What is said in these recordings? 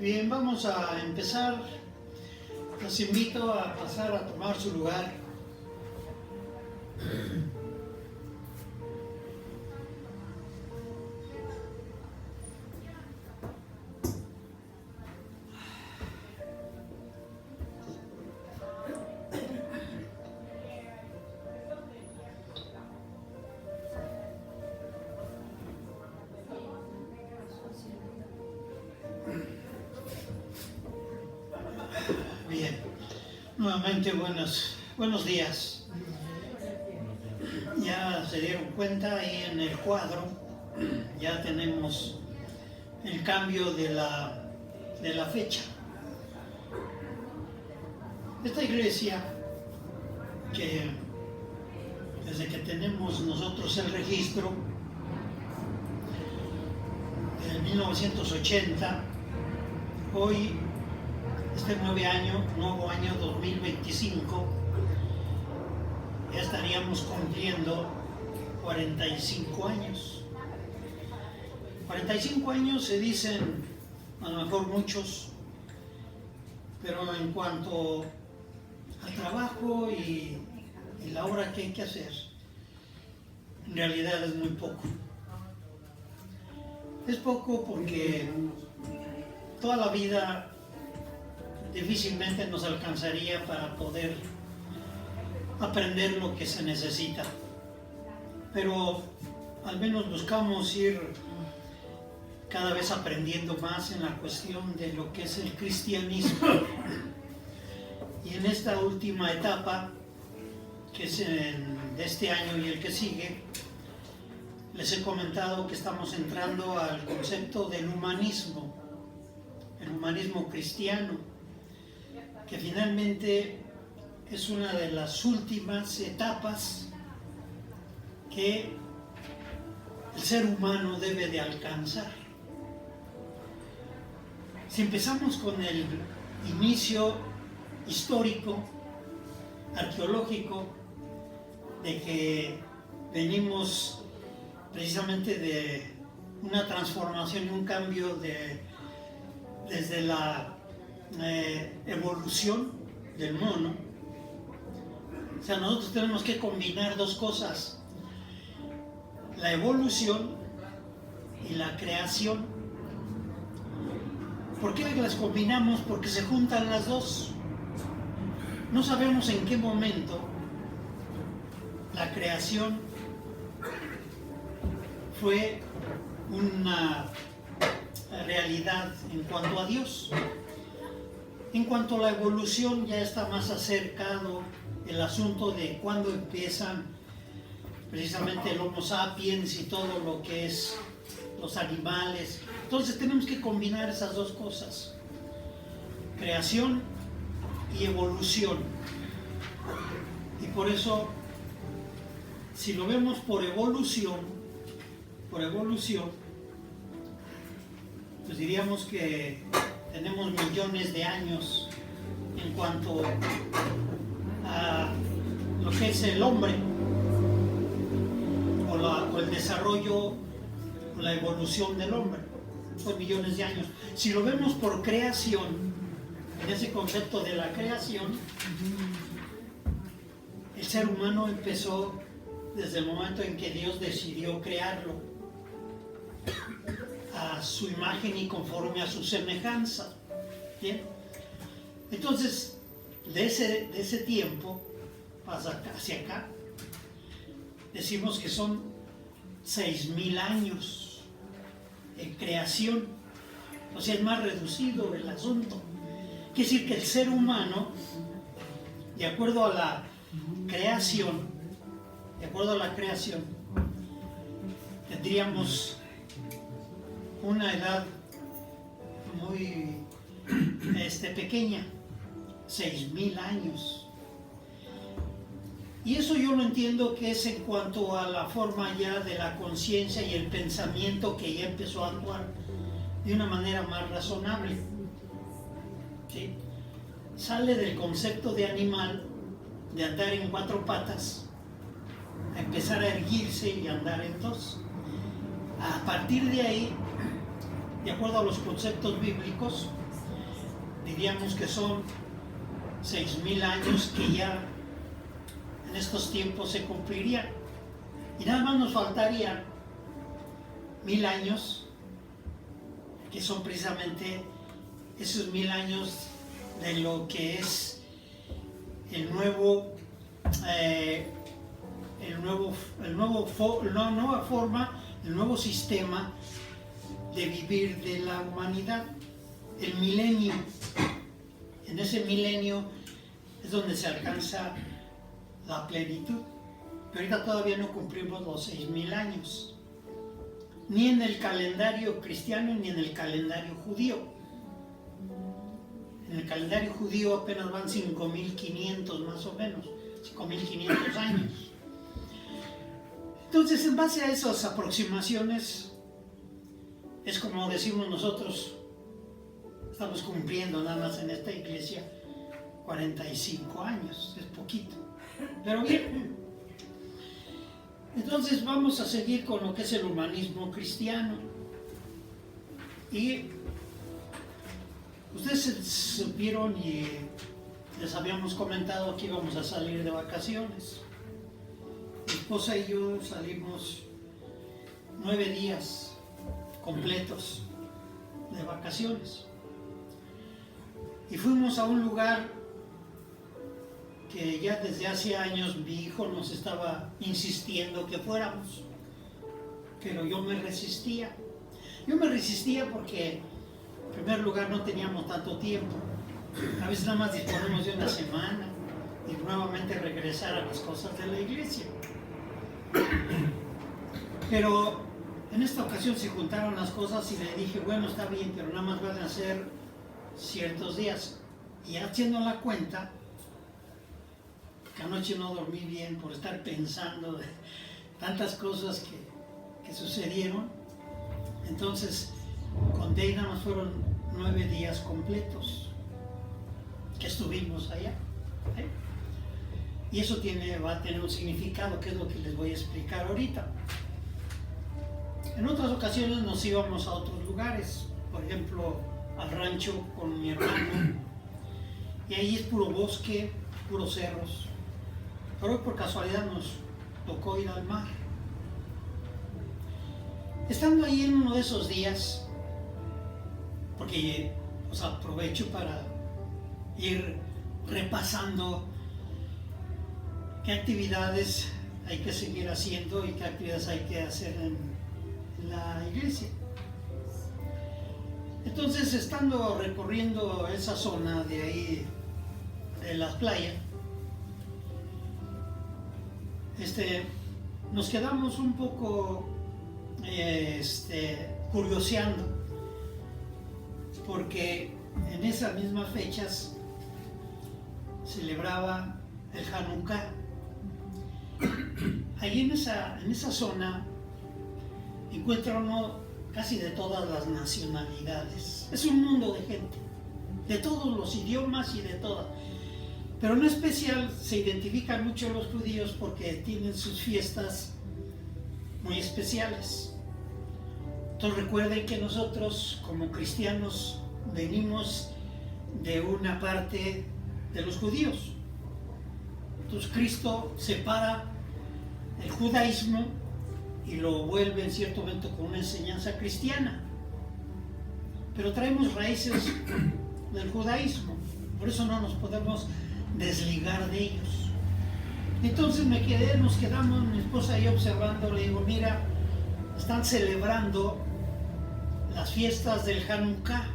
Bien, vamos a empezar. Los invito a pasar a tomar su lugar. Bien, nuevamente buenos días. Ya se dieron cuenta ahí en el cuadro, ya tenemos el cambio de la fecha. Esta iglesia, que desde que tenemos nosotros el registro, en 1980, hoy, este nuevo año 2025, ya estaríamos cumpliendo 45 años. 45 años se dicen, a lo mejor muchos, pero en cuanto al trabajo y la obra que hay que hacer, en realidad es muy poco. Es poco porque toda la vida difícilmente nos alcanzaría para poder aprender lo que se necesita, pero al menos buscamos ir cada vez aprendiendo más en la cuestión de lo que es el cristianismo. Y en esta última etapa, que es de este año y el que sigue, les he comentado que estamos entrando al concepto del humanismo, el humanismo cristiano, que finalmente es una de las últimas etapas que el ser humano debe de alcanzar. Si empezamos con el inicio histórico, arqueológico, de que venimos precisamente de una transformación y un cambio desde la evolución del mono. O sea, nosotros tenemos que combinar dos cosas: la evolución y la creación. ¿Por qué las combinamos? Porque se juntan las dos. No sabemos en qué momento la creación fue una realidad en cuanto a Dios. En cuanto a la evolución, ya está más acercado el asunto de cuándo empiezan precisamente el Homo sapiens y todo lo que es los animales. Entonces tenemos que combinar esas dos cosas: creación y evolución. Y por eso, si lo vemos por evolución, pues diríamos que tenemos millones de años en cuanto a lo que es el hombre, o el desarrollo, o la evolución del hombre. Son millones de años. Si lo vemos por creación, en ese concepto de la creación, el ser humano empezó desde el momento en que Dios decidió crearlo a su imagen y conforme a su semejanza. ¿Bien? Entonces, de ese tiempo hacia acá, decimos que son 6,000 años en creación. O sea, es más reducido el asunto. Quiere decir que el ser humano, de acuerdo a la creación, tendríamos una edad muy pequeña, 6,000 años. Y eso yo lo entiendo que es en cuanto a la forma ya de la conciencia y el pensamiento, que ya empezó a actuar de una manera más razonable. ¿Sí? Sale del concepto de animal, de andar en 4 patas, a empezar a erguirse y andar en 2. A partir de ahí, de acuerdo a los conceptos bíblicos, diríamos que son 6,000 años que ya en estos tiempos se cumplirían. Y nada más nos faltaría 1,000 años, que son precisamente esos 1,000 años de lo que es la nueva forma, el nuevo sistema de vivir de la humanidad, el milenio. En ese milenio es donde se alcanza la plenitud. Pero ahorita todavía no cumplimos los 6,000 años, ni en el calendario cristiano ni en el calendario judío. En el calendario judío apenas van 5,500 más o menos, 5,500 años. Entonces, en base a esas aproximaciones, es como decimos nosotros, estamos cumpliendo nada más en esta iglesia 45 años, es poquito, pero bien. Entonces vamos a seguir con lo que es el humanismo cristiano. Y ustedes supieron y les habíamos comentado que íbamos a salir de vacaciones. Mi esposa y yo salimos 9 días completos de vacaciones. Y fuimos a un lugar que ya desde hace años mi hijo nos estaba insistiendo que fuéramos, pero yo me resistía. Yo me resistía porque, en primer lugar, no teníamos tanto tiempo. A veces nada más disponemos de una semana y nuevamente regresar a las cosas de la iglesia. Pero en esta ocasión se juntaron las cosas y le dije, bueno, está bien, pero nada más van a ser ciertos días. Y haciendo la cuenta, que anoche no dormí bien por estar pensando de tantas cosas que sucedieron. Entonces, con Dave nada más fueron 9 días completos que estuvimos allá. Y eso va a tener un significado, que es lo que les voy a explicar ahorita. En otras ocasiones nos íbamos a otros lugares, por ejemplo, al rancho con mi hermano, y ahí es puro bosque, puros cerros. Pero hoy por casualidad nos tocó ir al mar. Estando ahí en uno de esos días, porque aprovecho para ir repasando qué actividades hay que seguir haciendo y qué actividades hay que hacer en la iglesia. Entonces, estando recorriendo esa zona de ahí, de las playas, nos quedamos un poco curioseando, porque en esas mismas fechas celebraba el Hanukkah. Allí en esa zona encuentra uno casi de todas las nacionalidades. Es un mundo de gente, de todos los idiomas y de todas. Pero en especial se identifican mucho los judíos porque tienen sus fiestas muy especiales. Entonces recuerden que nosotros como cristianos venimos de una parte de los judíos. Entonces Cristo separa el judaísmo y lo vuelve en cierto momento con una enseñanza cristiana. Pero traemos raíces del judaísmo, por eso no nos podemos desligar de ellos. Entonces nos quedamos, mi esposa y yo observando, le digo, mira, están celebrando las fiestas del Hanukkah,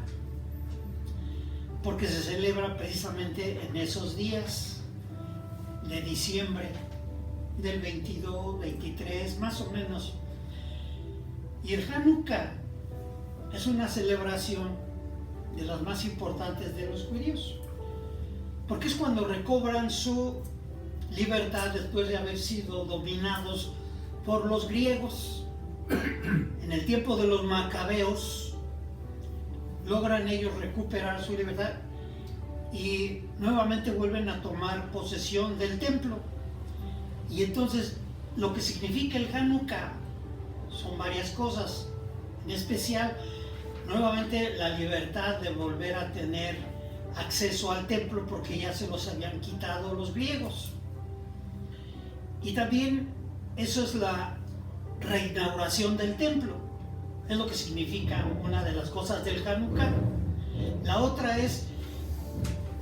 porque se celebra precisamente en esos días de diciembre, del 22, 23, más o menos. Y el Hanukkah es una celebración de las más importantes de los judíos, porque es cuando recobran su libertad después de haber sido dominados por los griegos. En el tiempo de los macabeos logran ellos recuperar su libertad y nuevamente vuelven a tomar posesión del templo. Y entonces lo que significa el Hanukkah son varias cosas, en especial nuevamente la libertad de volver a tener acceso al templo porque ya se los habían quitado los griegos. Y también eso es la reinauguración del templo, es lo que significa una de las cosas del Hanukkah. La otra es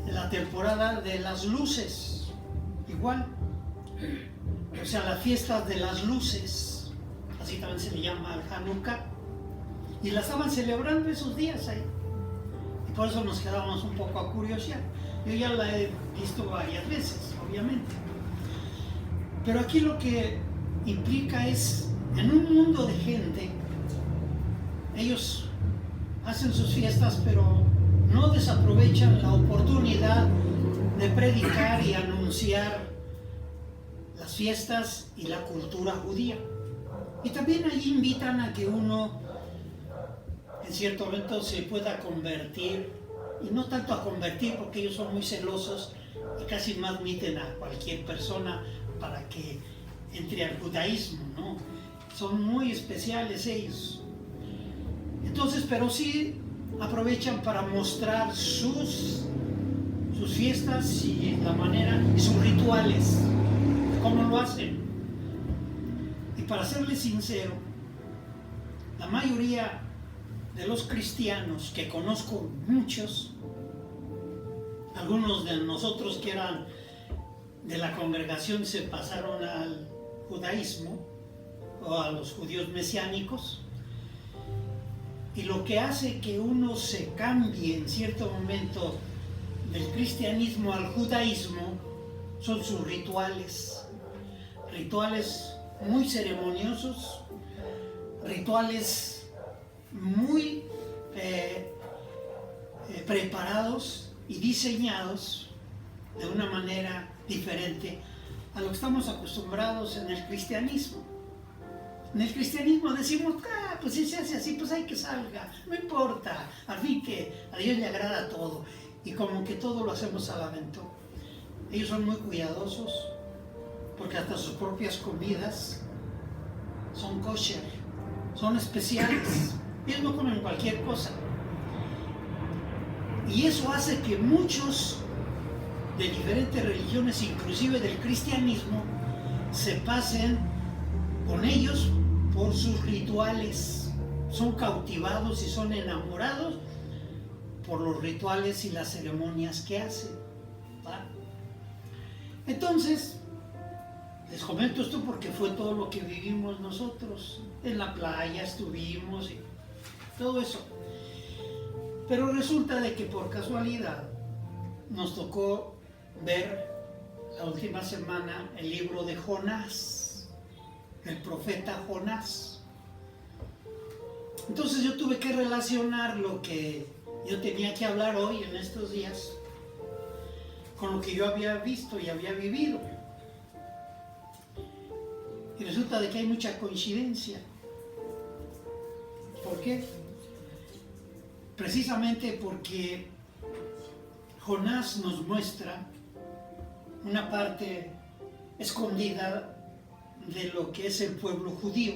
la temporada de las luces, igual, o sea, la fiesta de las luces, así también se le llama al Hanukkah, y la estaban celebrando esos días ahí, y por eso nos quedábamos un poco a curiosidad. Yo ya la he visto varias veces, obviamente, pero aquí lo que implica es, en un mundo de gente, ellos hacen sus fiestas, pero no desaprovechan la oportunidad de predicar y anunciar las fiestas y la cultura judía. Y también allí invitan a que uno en cierto momento se pueda convertir, y no tanto a convertir porque ellos son muy celosos y casi no admiten a cualquier persona para que entre al judaísmo, ¿no? Son muy especiales ellos. Entonces, pero sí aprovechan para mostrar sus fiestas y la manera y sus rituales, cómo lo hacen. Y para serles sincero, la mayoría de los cristianos que conozco, muchos, algunos de nosotros que eran de la congregación se pasaron al judaísmo o a los judíos mesiánicos, y lo que hace que uno se cambie en cierto momento del cristianismo al judaísmo son sus rituales, rituales muy ceremoniosos, rituales muy preparados y diseñados de una manera diferente a lo que estamos acostumbrados en el cristianismo. En el cristianismo decimos, pues si se hace así, pues hay que salga, no importa, al fin que a Dios le agrada todo, y como que todo lo hacemos al aventón. Ellos son muy cuidadosos, porque hasta sus propias comidas son kosher, son especiales, ellos no comen cualquier cosa. Y eso hace que muchos de diferentes religiones, inclusive del cristianismo, se pasen con ellos por sus rituales. Son cautivados y son enamorados por los rituales y las ceremonias que hacen, ¿va? Entonces, les comento esto porque fue todo lo que vivimos nosotros. En la playa estuvimos y todo eso. Pero resulta de que por casualidad nos tocó ver la última semana el libro de Jonás, el profeta Jonás. Entonces yo tuve que relacionar lo que yo tenía que hablar hoy en estos días con lo que yo había visto y había vivido. Y resulta de que hay mucha coincidencia. ¿Por qué? Precisamente porque Jonás nos muestra una parte escondida de lo que es el pueblo judío,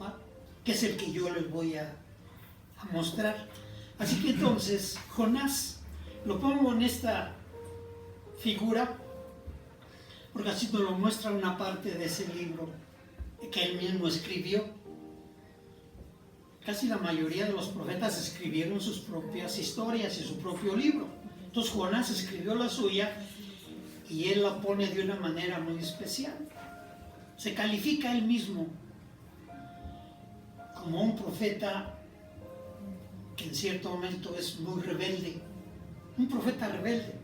¿va? Que es el que yo les voy a mostrar. Así que entonces Jonás lo pongo en esta figura porque así nos lo muestra una parte de ese libro que él mismo escribió. Casi la mayoría de los profetas escribieron sus propias historias y su propio libro. Entonces Jonás escribió la suya y él la pone de una manera muy especial. Se califica él mismo como un profeta que en cierto momento es muy rebelde, un profeta rebelde,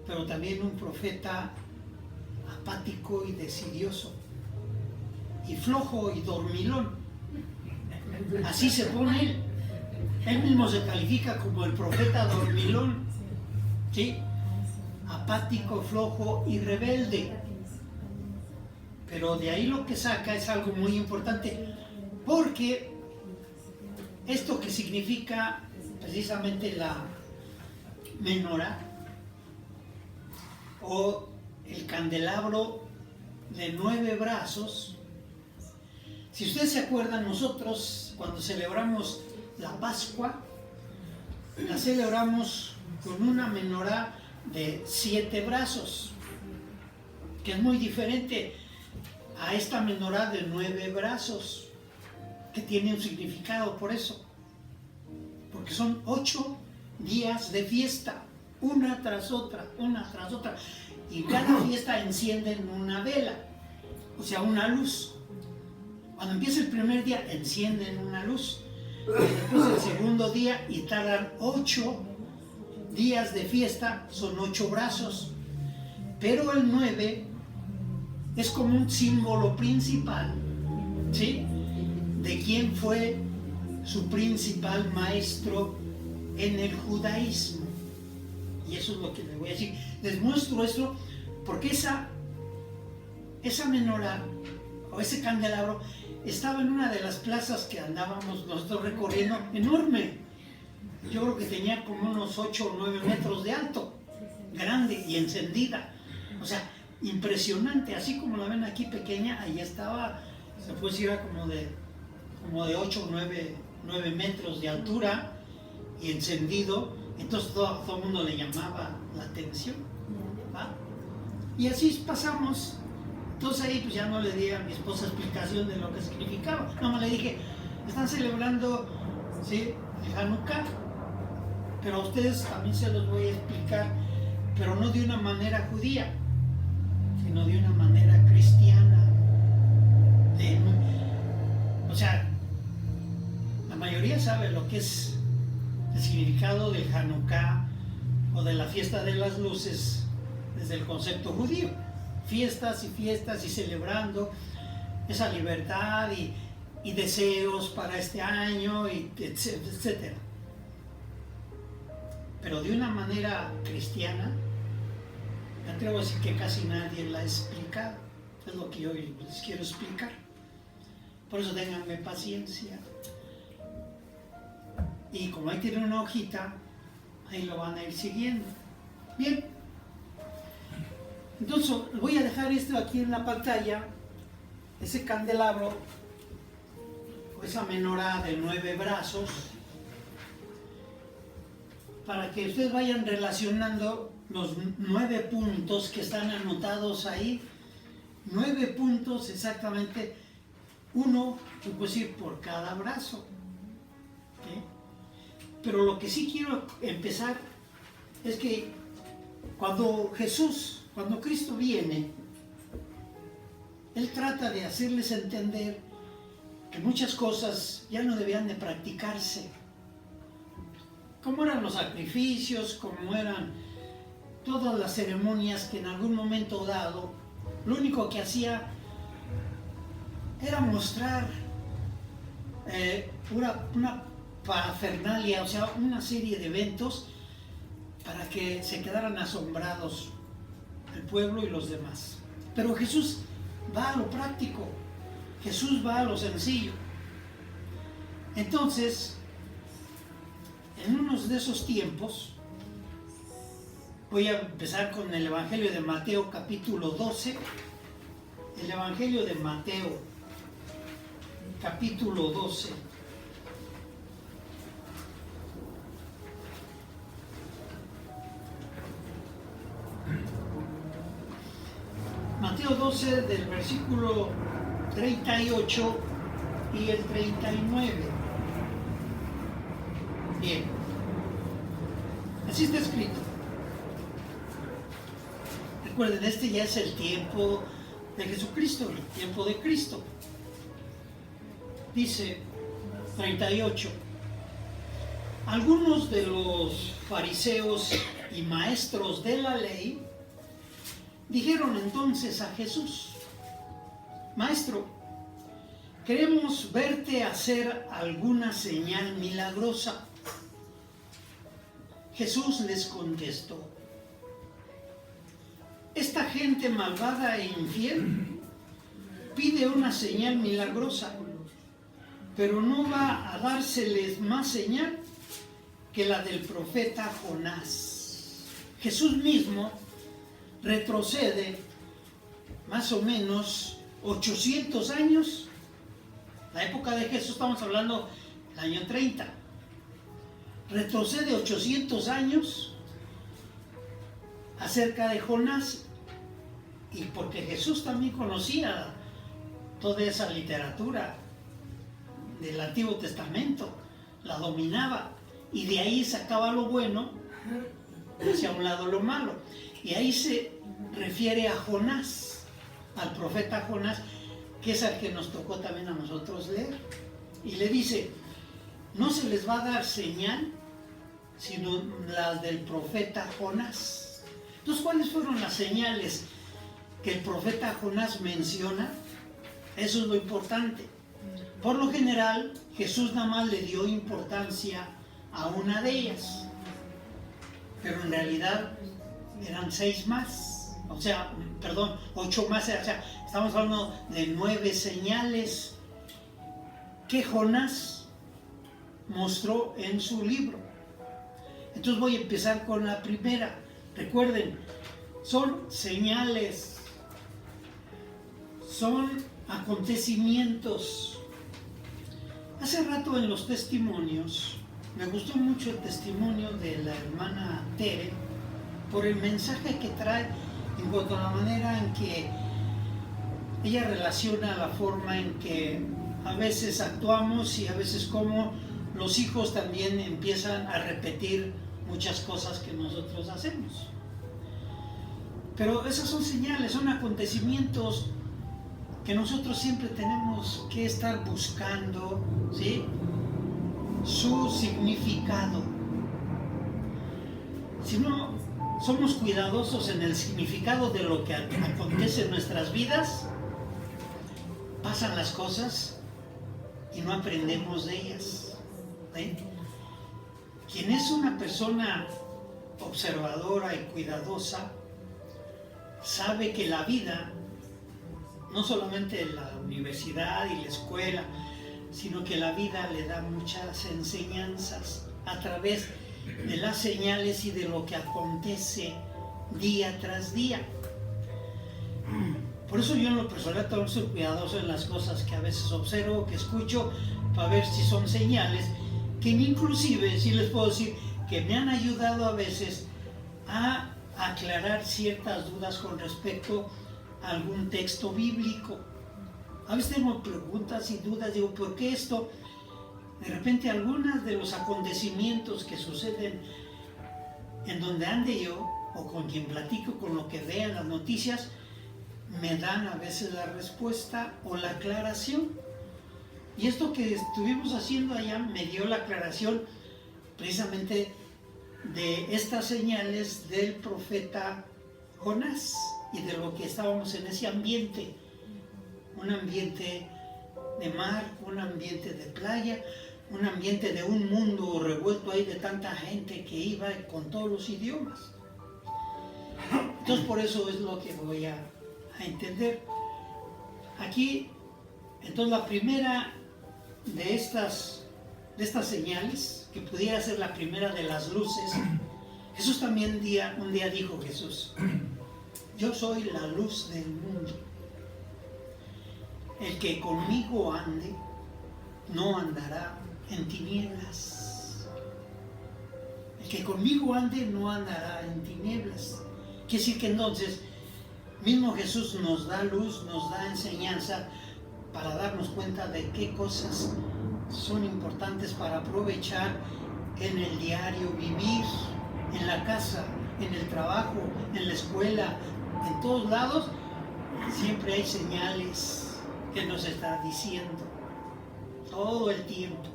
pero también un profeta apático y desidioso, y flojo y dormilón. Así se pone él. Él mismo se califica como el profeta dormilón, ¿sí? Apático, flojo y rebelde. Pero de ahí lo que saca es algo muy importante, porque esto que significa precisamente la menorá o el candelabro de 9 brazos. Si ustedes se acuerdan, nosotros cuando celebramos la Pascua, la celebramos con una menorá de 7 brazos, que es muy diferente a esta menorá de 9 brazos, que tiene un significado por eso, porque son 8 días de fiesta, una tras otra, y cada fiesta encienden una vela, o sea, una luz. Cuando empieza el primer día, encienden una luz, y después el segundo día, y tardan 8 días de fiesta, son 8 brazos, pero el 9 es como un símbolo principal, ¿sí?, de quién fue su principal maestro en el judaísmo. Y eso es lo que les voy a decir. Les muestro esto porque esa menorá o ese candelabro estaba en una de las plazas que andábamos nosotros recorriendo, enorme. Yo creo que tenía como unos 8 o 9 metros de alto, grande y encendida. O sea, impresionante. Así como la ven aquí pequeña, ahí estaba, se puede decir, como de 8 o 9 metros de altura y encendido. Entonces todo el mundo le llamaba la atención, ¿va? Y así pasamos. Entonces ahí pues ya no le di a mi esposa explicación de lo que significaba. Nomás le dije, están celebrando, ¿sí?, el Hanukkah, pero a ustedes también se los voy a explicar, pero no de una manera judía, sino de una manera cristiana. O sea, la mayoría sabe lo que es el significado del Hanukkah o de la fiesta de las luces desde el concepto judío. Fiestas y celebrando esa libertad y deseos para este año, etc. Pero de una manera cristiana, me atrevo a decir que casi nadie la ha explicado. Es lo que yo les quiero explicar. Por eso ténganme paciencia. Y como ahí tienen una hojita, ahí lo van a ir siguiendo. Bien. Entonces voy a dejar esto aquí en la pantalla, ese candelabro, o esa menorá de 9 brazos, para que ustedes vayan relacionando los 9 puntos que están anotados ahí. 9 puntos exactamente, uno, puedo decir, por cada brazo. ¿Sí? Pero lo que sí quiero empezar es que cuando Cristo viene, Él trata de hacerles entender que muchas cosas ya no debían de practicarse. Como eran los sacrificios, como eran todas las ceremonias que en algún momento dado, lo único que hacía era mostrar una parafernalia, o sea, una serie de eventos para que se quedaran asombrados el pueblo y los demás. Pero Jesús va a lo práctico, Jesús va a lo sencillo. Entonces, en unos de esos tiempos, voy a empezar con el Evangelio de Mateo capítulo 12, el Evangelio de Mateo capítulo 12. Mateo 12 del versículo 38 y el 39. Bien, así está escrito. Recuerden, este ya es el tiempo de Jesucristo, el tiempo de Cristo. Dice 38. Algunos de los fariseos y maestros de la ley dijeron entonces a Jesús: Maestro, queremos verte hacer alguna señal milagrosa. Jesús les contestó: esta gente malvada e infiel pide una señal milagrosa, pero no va a dárseles más señal que la del profeta Jonás. Jesús mismo retrocede más o menos 800 años. La época de Jesús, estamos hablando del año 30. retrocede 800 años acerca de Jonás, y porque Jesús también conocía toda esa literatura del Antiguo Testamento, la dominaba, y de ahí sacaba lo bueno y hacia un lado lo malo. Y ahí se refiere a Jonás, al profeta Jonás, que es al que nos tocó también a nosotros leer. Y le dice, no se les va a dar señal, sino las del profeta Jonás. Entonces, ¿cuáles fueron las señales que el profeta Jonás menciona? Eso es lo importante. Por lo general, Jesús nada más le dio importancia a una de ellas, pero en realidad eran 6 más, o sea, perdón, 8 más, o sea, estamos hablando de 9 señales que Jonás mostró en su libro. Entonces voy a empezar con la primera. Recuerden, son señales, son acontecimientos. Hace rato en los testimonios, me gustó mucho el testimonio de la hermana Tere por el mensaje que trae en cuanto a la manera en que ella relaciona la forma en que a veces actuamos y a veces como los hijos también empiezan a repetir muchas cosas que nosotros hacemos. Pero esas son señales, son acontecimientos que nosotros siempre tenemos que estar buscando, ¿sí?, su significado. Si no somos cuidadosos en el significado de lo que acontece en nuestras vidas, pasan las cosas y no aprendemos de ellas, ¿sí? Quien es una persona observadora y cuidadosa sabe que la vida, no solamente la universidad y la escuela, sino que la vida le da muchas enseñanzas a través de las señales y de lo que acontece día tras día. Por eso yo en lo personal tengo que ser cuidadoso en las cosas que a veces observo, que escucho, para ver si son señales, que inclusive, sí les puedo decir, que me han ayudado a veces a aclarar ciertas dudas con respecto a algún texto bíblico. A veces tengo preguntas y dudas, digo, ¿por qué esto? De repente algunos de los acontecimientos que suceden en donde ande yo, o con quien platico, con lo que vea en las noticias, me dan a veces la respuesta o la aclaración. Y esto que estuvimos haciendo allá me dio la aclaración precisamente de estas señales del profeta Jonás y de lo que estábamos en ese ambiente. Un ambiente de mar, un ambiente de playa, un ambiente de un mundo revuelto ahí de tanta gente que iba con todos los idiomas. Entonces por eso es lo que voy a entender. Aquí, entonces la primera de estas señales, que pudiera ser la primera de las luces, Jesús también un día dijo Jesús, yo soy la luz del mundo. El que conmigo ande, no andará en tinieblas. El que conmigo ande, no andará en tinieblas. Quiere decir que entonces, mismo Jesús nos da luz, nos da enseñanza para darnos cuenta de qué cosas son importantes para aprovechar en el diario vivir, en la casa, en el trabajo, en la escuela, en todos lados. Siempre hay señales que nos está diciendo todo el tiempo.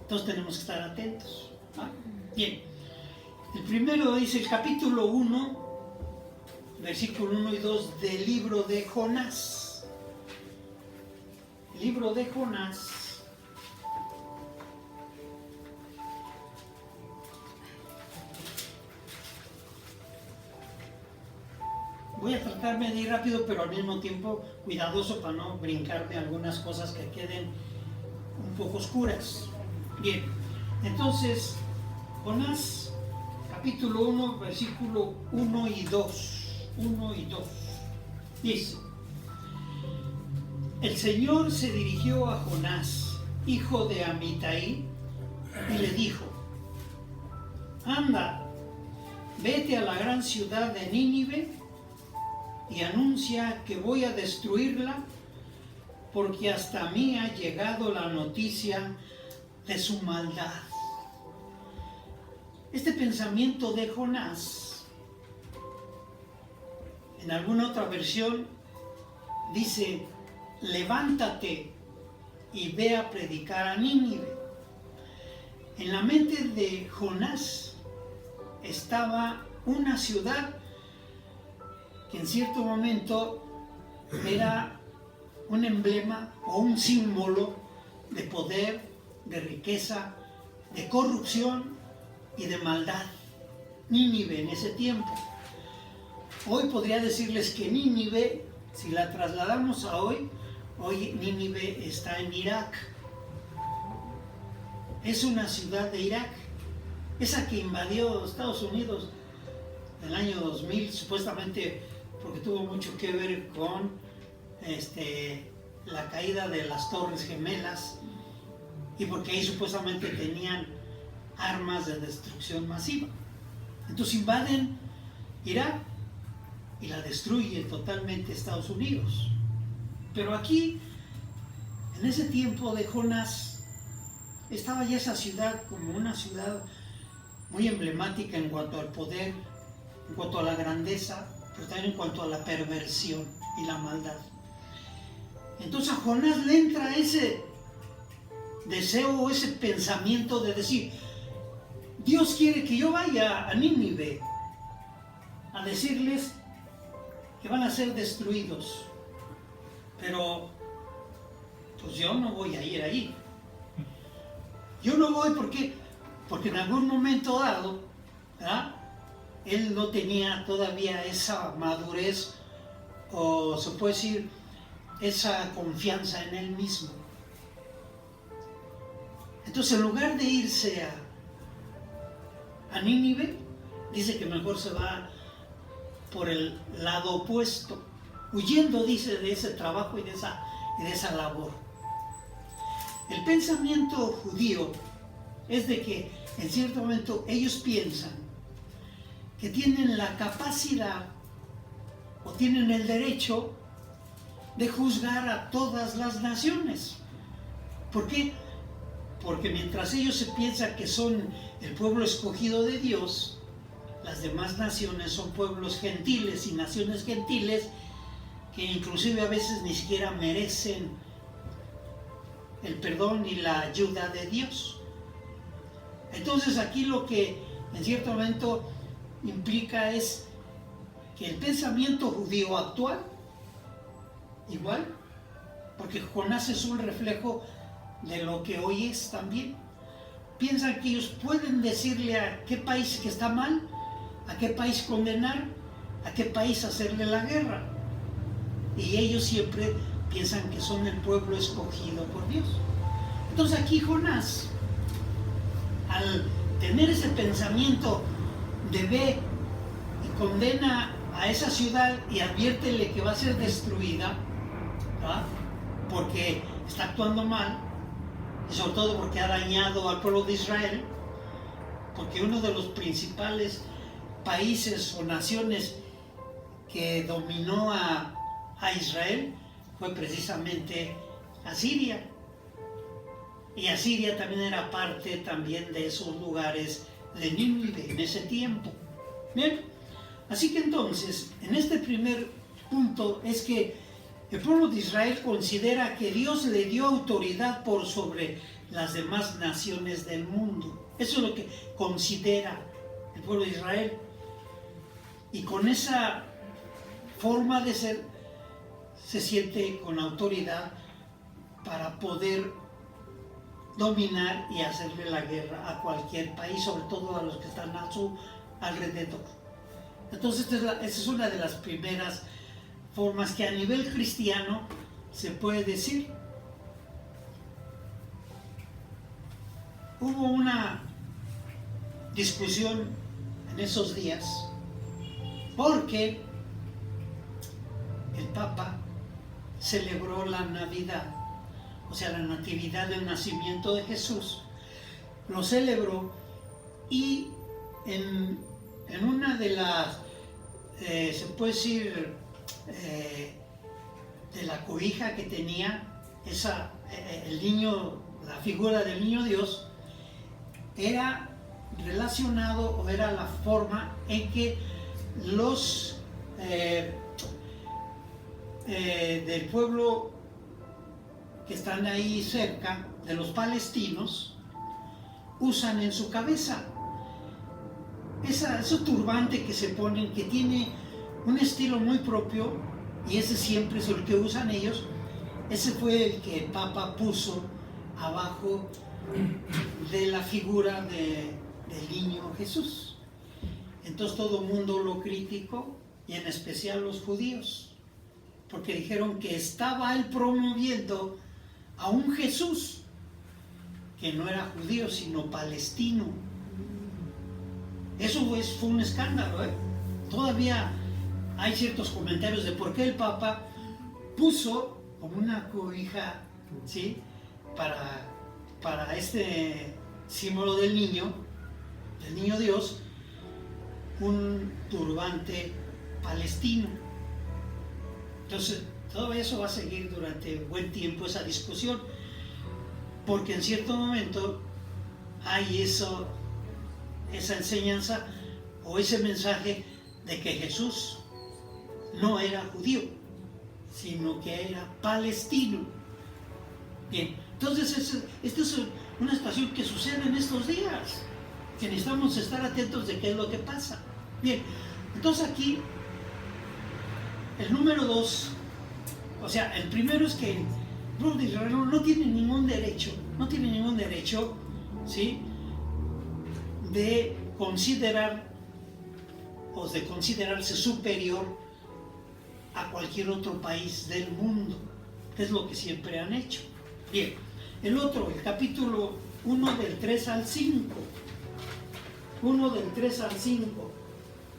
Entonces tenemos que estar atentos. ¿Ah? Bien, el primero dice el capítulo 1, versículo 1 y 2 del libro de Jonás. El libro de Jonás. Voy a tratarme de ir rápido, pero al mismo tiempo cuidadoso para no brincarme algunas cosas que queden un poco oscuras. Bien, entonces, Jonás, capítulo 1, versículo 1 y 2. 1 y 2. Dice, el Señor se dirigió a Jonás, hijo de Amitai, y le dijo, anda, vete a la gran ciudad de Nínive y anuncia que voy a destruirla, porque hasta mí ha llegado la noticia de su maldad. Este pensamiento de Jonás, en alguna otra versión, dice: levántate y ve a predicar a Nínive. En la mente de Jonás estaba una ciudad que en cierto momento era un emblema o un símbolo de poder, de riqueza, de corrupción y de maldad. Nínive en ese tiempo. Hoy podría decirles que Nínive, si la trasladamos a hoy Nínive está en Irak. Es una ciudad de Irak, esa que invadió Estados Unidos en el año 2000, supuestamente porque tuvo mucho que ver con la caída de las Torres Gemelas y porque ahí supuestamente tenían armas de destrucción masiva. Entonces invaden Irak y la destruye totalmente Estados Unidos. Pero aquí, en ese tiempo de Jonás, estaba ya esa ciudad como una ciudad muy emblemática en cuanto al poder, en cuanto a la grandeza, pero también en cuanto a la perversión y la maldad. Entonces a Jonás le entra ese deseo o ese pensamiento de decir: Dios quiere que yo vaya a Nínive a decirles que van a ser destruidos, pero pues yo no voy a ir ahí. Yo no voy porque en algún momento dado, ¿verdad?, él no tenía todavía esa madurez, o se puede decir, esa confianza en él mismo. Entonces, en lugar de irse a Nínive, dice que mejor se va por el lado opuesto, huyendo, dice, de ese trabajo y de esa labor. El pensamiento judío es de que en cierto momento ellos piensan que tienen la capacidad o tienen el derecho de juzgar a todas las naciones. ¿Por qué? Porque mientras ellos se piensan que son el pueblo escogido de Dios, las demás naciones son pueblos gentiles y naciones gentiles que inclusive a veces ni siquiera merecen el perdón y la ayuda de Dios. Entonces aquí lo que en cierto momento implica es que el pensamiento judío actual, igual, porque Jonás es un reflejo de lo que hoy es también, piensan que ellos pueden decirle a qué país que está mal, a qué país condenar, a qué país hacerle la guerra. Y ellos siempre piensan que son el pueblo escogido por Dios. Entonces aquí Jonás, al tener ese pensamiento de ve y condena a esa ciudad y adviértele que va a ser destruida, ¿verdad?, porque está actuando mal, y sobre todo porque ha dañado al pueblo de Israel, porque uno de los principales países o naciones que dominó a Israel fue precisamente Asiria. Y Asiria también era parte también de esos lugares de Nínive en ese tiempo. Bien, así que entonces, en este primer punto es que el pueblo de Israel considera que Dios le dio autoridad por sobre las demás naciones del mundo. Eso es lo que considera el pueblo de Israel. Y con esa forma de ser, se siente con autoridad para poder dominar y hacerle la guerra a cualquier país, sobre todo a los que están a su alrededor. Entonces, esa es una de las primeras formas que a nivel cristiano se puede decir. Hubo una discusión en esos días porque el Papa celebró la Navidad, o sea, la natividad del nacimiento de Jesús. Lo celebró y en una de las, se puede decir, de la cobija que tenía el niño, la figura del niño Dios, era relacionado o era la forma en que los del pueblo que están ahí cerca, de los palestinos, usan en su cabeza. Ese turbante que se ponen, que tiene un estilo muy propio, y ese siempre es el que usan ellos. Ese fue el que el Papa puso abajo de la figura del niño Jesús. Entonces todo el mundo lo criticó, y en especial los judíos, porque dijeron que estaba él promoviendo a un Jesús que no era judío, sino palestino. Eso fue un escándalo, ¿eh? Todavía hay ciertos comentarios de por qué el Papa puso como una cobija, ¿sí?, para este símbolo del niño Dios, un turbante palestino. Entonces, todo eso va a seguir durante buen tiempo, esa discusión, porque en cierto momento hay esa enseñanza o ese mensaje de que Jesús no era judío, sino que era palestino. Bien, entonces esta es una situación que sucede en estos días, que necesitamos estar atentos de qué es lo que pasa. Bien, entonces aquí el número 2, o sea, el primero es que el pueblo de Israel no tiene ningún derecho, ¿sí?, de considerar o de considerarse superior a cualquier otro país del mundo, que es lo que siempre han hecho. Bien, el capítulo 1 del 3 al 5,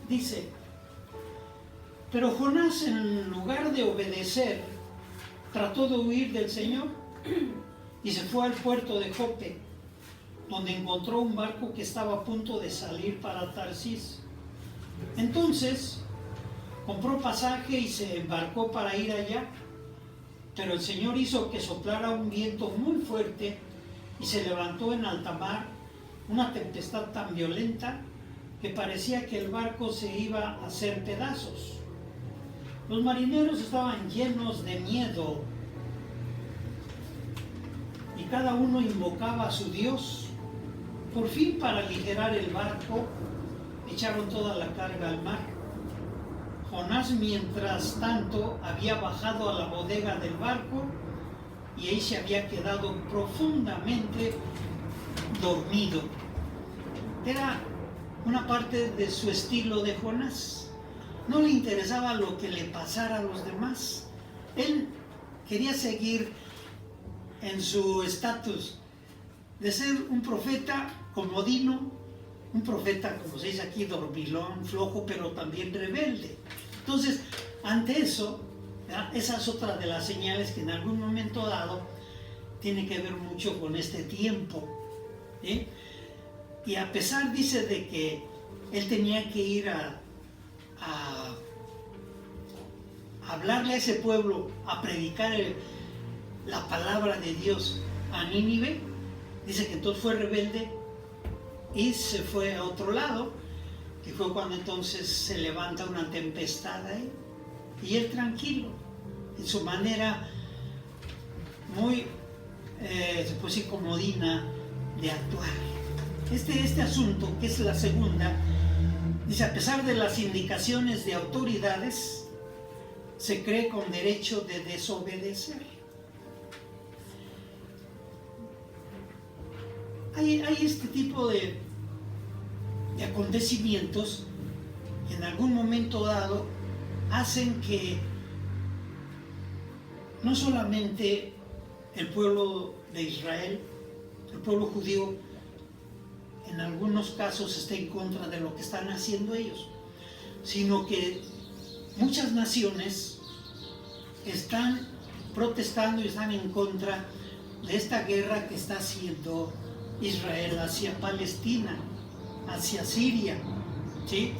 dice: pero Jonás, en lugar de obedecer, trató de huir del Señor y se fue al puerto de Jope, donde encontró un barco que estaba a punto de salir para Tarsis. Entonces compró pasaje y se embarcó para ir allá, pero el Señor hizo que soplara un viento muy fuerte y se levantó en alta mar una tempestad tan violenta que parecía que el barco se iba a hacer pedazos. Los marineros estaban llenos de miedo y cada uno invocaba a su Dios. Por fin, para aligerar el barco, echaron toda la carga al mar. Jonás, mientras tanto, había bajado a la bodega del barco y ahí se había quedado profundamente dormido. Era una parte de su estilo de Jonás. No le interesaba lo que le pasara a los demás. Él quería seguir en su estatus de ser un profeta comodino, un profeta, como se dice aquí, dormilón, flojo, pero también rebelde. Entonces, ante eso, ¿verdad?, esa es otra de las señales que en algún momento dado tiene que ver mucho con este tiempo, ¿sí? Y a pesar, dice, de que él tenía que ir a hablarle a ese pueblo, a predicar la palabra de Dios a Nínive, dice que entonces fue rebelde y se fue a otro lado, que fue cuando entonces se levanta una tempestad ahí, y él tranquilo, en su manera muy, se puede decir, comodina de actuar. Este asunto, que es la segunda, dice: a pesar de las indicaciones de autoridades, se cree con derecho de desobedecer. Hay este tipo de acontecimientos que en algún momento dado hacen que no solamente el pueblo de Israel, el pueblo judío, en algunos casos esté en contra de lo que están haciendo ellos, sino que muchas naciones están protestando y están en contra de esta guerra que está haciendo Israel hacia Palestina. hacia Siria, ¿sí?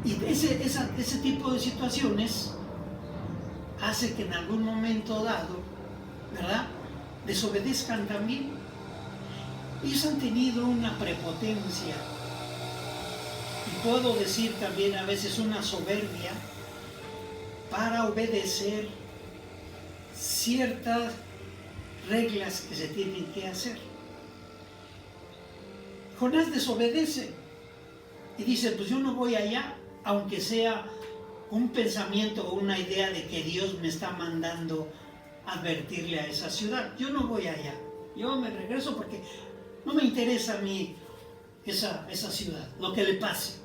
Y ese tipo de situaciones hace que en algún momento dado, ¿verdad?, desobedezcan también. Ellos han tenido una prepotencia, y puedo decir también a veces una soberbia, para obedecer ciertas reglas que se tienen que hacer. Jonás desobedece y dice, pues yo no voy allá, aunque sea un pensamiento o una idea de que Dios me está mandando advertirle a esa ciudad. Yo no voy allá, yo me regreso porque no me interesa a mí esa ciudad, lo que le pase.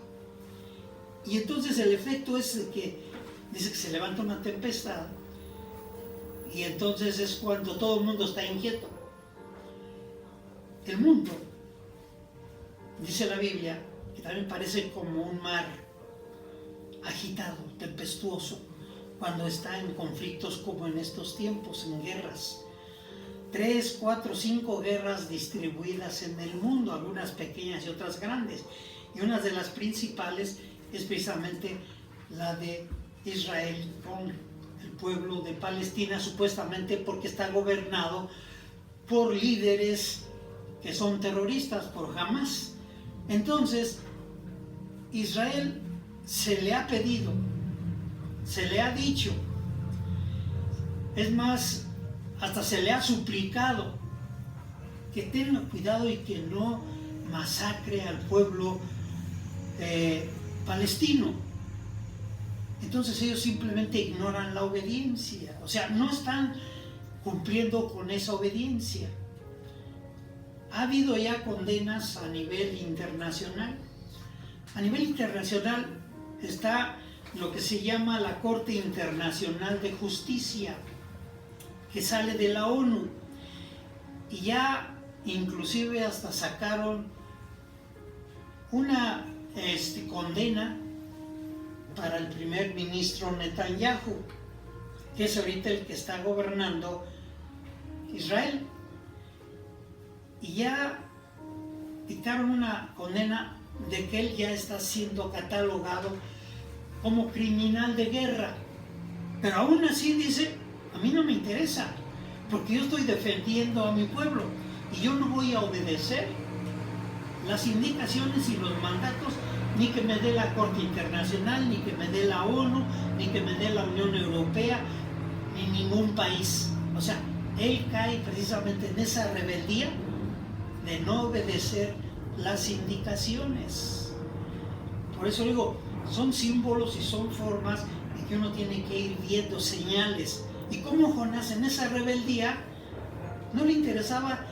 Y entonces el efecto es que dice que se levanta una tempestad, y entonces es cuando todo el mundo está inquieto. El mundo, dice la Biblia, que también parece como un mar agitado, tempestuoso, cuando está en conflictos como en estos tiempos, en guerras. 3, 4, 5 guerras distribuidas en el mundo, algunas pequeñas y otras grandes. Y una de las principales es precisamente la de Israel con el pueblo de Palestina, supuestamente porque está gobernado por líderes que son terroristas, por Hamas. Entonces, Israel se le ha pedido, se le ha dicho, es más, hasta se le ha suplicado que tenga cuidado y que no masacre al pueblo palestino. Entonces ellos simplemente ignoran la obediencia, o sea, no están cumpliendo con esa obediencia. Ha habido ya condenas a nivel internacional. A nivel internacional está lo que se llama la Corte Internacional de Justicia, que sale de la ONU, y ya inclusive hasta sacaron una condena para el primer ministro Netanyahu, que es ahorita el que está gobernando Israel, y ya dictaron una condena de que él ya está siendo catalogado como criminal de guerra. Pero aún así dice, a mí no me interesa, porque yo estoy defendiendo a mi pueblo y yo no voy a obedecer las indicaciones y los mandatos ni que me dé la Corte Internacional, ni que me dé la ONU, ni que me dé la Unión Europea, ni ningún país. O sea, él cae precisamente en esa rebeldía de no obedecer las indicaciones. Por eso digo, son símbolos y son formas en que uno tiene que ir viendo señales. Y como Jonás en esa rebeldía no le interesaba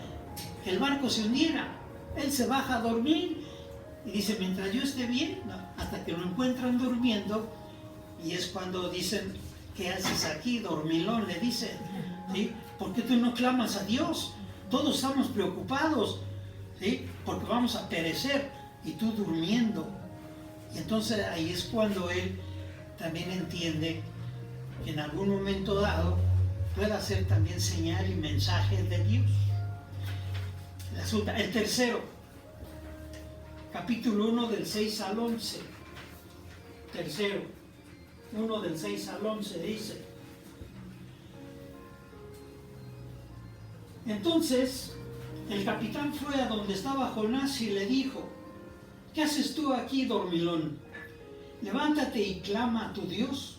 que el barco se hundiera. Él se baja a dormir y dice, mientras yo esté bien, no, hasta que lo encuentran durmiendo, y es cuando dicen, ¿qué haces aquí, dormilón? Le dicen, ¿sí? ¿Por qué tú no clamas a Dios? Todos estamos preocupados, ¿sí? Porque vamos a perecer, y tú durmiendo. Y entonces ahí es cuando él también entiende que en algún momento dado puede ser también señal y mensaje de Dios. El tercero, capítulo 1 del 6 al 11. Tercero, 1 del 6 al 11 dice: Entonces el capitán fue a donde estaba Jonás y le dijo: ¿Qué haces tú aquí, dormilón? Levántate y clama a tu Dios.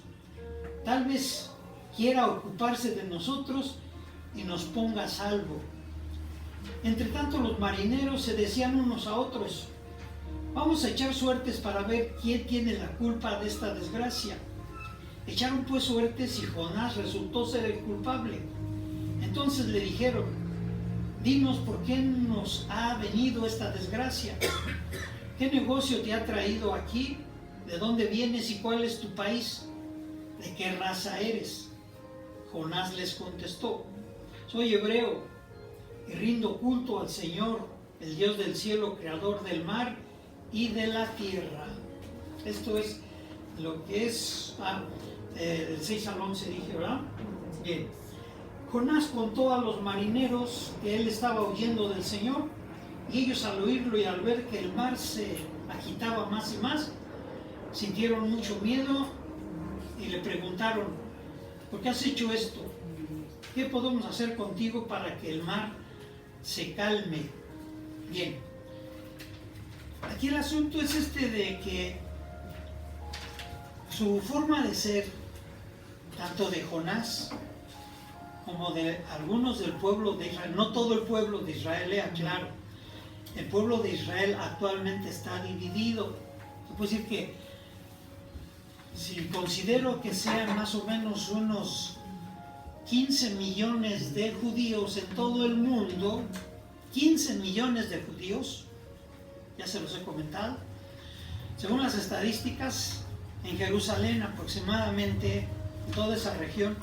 Tal vez quiera ocuparse de nosotros y nos ponga a salvo. Entre tanto, los marineros se decían unos a otros: vamos a echar suertes para ver quién tiene la culpa de esta desgracia. Echaron pues suertes y Jonás resultó ser el culpable. Entonces le dijeron: dinos por qué nos ha venido esta desgracia. ¿Qué negocio te ha traído aquí? ¿De dónde vienes y cuál es tu país? ¿De qué raza eres? Jonás les contestó: soy hebreo y rindo culto al Señor, el Dios del cielo, creador del mar y de la tierra. Esto es lo que es del 6 al 11 dije, ¿verdad? Bien. Jonás contó a los marineros que él estaba huyendo del Señor Y ellos al oírlo y al ver que el mar se agitaba más y más, sintieron mucho miedo y le preguntaron: ¿por qué has hecho esto? ¿Qué podemos hacer contigo para que el mar se calme? Bien, aquí el asunto es de que su forma de ser, tanto de Jonás como de algunos del pueblo de Israel, no todo el pueblo de Israel, aclaro, el pueblo de Israel actualmente está dividido. Se puede decir que, si considero que sean más o menos unos 15 millones de judíos en todo el mundo, 15 millones de judíos, ya se los he comentado, según las estadísticas, en Jerusalén aproximadamente, en toda esa región,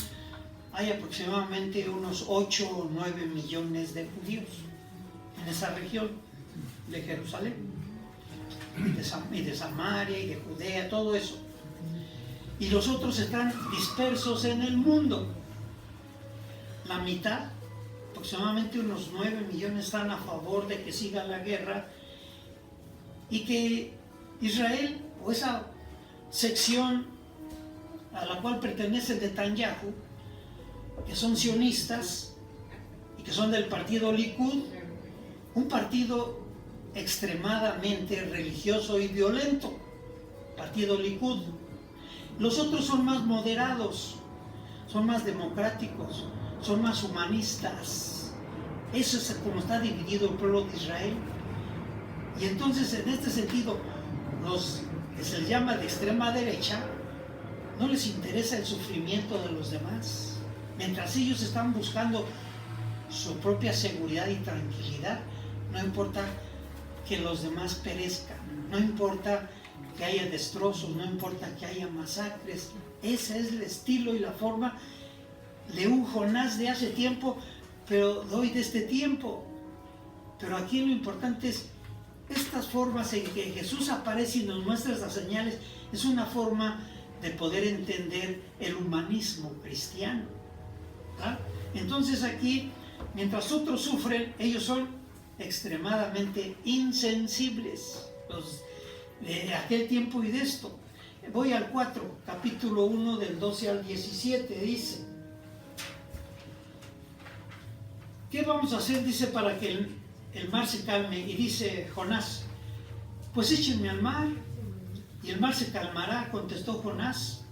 hay aproximadamente unos 8 o 9 millones de judíos en esa región de Jerusalén, y de Samaria y de Judea, todo eso. Y los otros están dispersos en el mundo. La mitad, aproximadamente unos 9 millones, están a favor de que siga la guerra y que Israel, o esa sección a la cual pertenece Netanyahu, que son sionistas y que son del partido Likud, un partido extremadamente religioso y violento, partido Likud. Los otros son más moderados, son más democráticos, son más humanistas. Eso es como está dividido el pueblo de Israel. Y entonces, en este sentido, los que se les llama de extrema derecha, no les interesa el sufrimiento de los demás. Mientras ellos están buscando su propia seguridad y tranquilidad, no importa que los demás perezcan, no importa que haya destrozos, no importa que haya masacres. Ese es el estilo y la forma de un Jonás de hace tiempo, pero de hoy, de este tiempo. Pero aquí lo importante es estas formas en que Jesús aparece y nos muestra estas señales. Es una forma de poder entender el humanismo cristiano, ¿verdad? Entonces aquí, mientras otros sufren, ellos son extremadamente insensibles, los de aquel tiempo y de esto. Voy al 4, capítulo 1, del 12 al 17, dice: ¿qué vamos a hacer? Dice, para que el mar se calme. Y dice Jonás: pues échenme al mar y el mar se calmará. Contestó Jonás: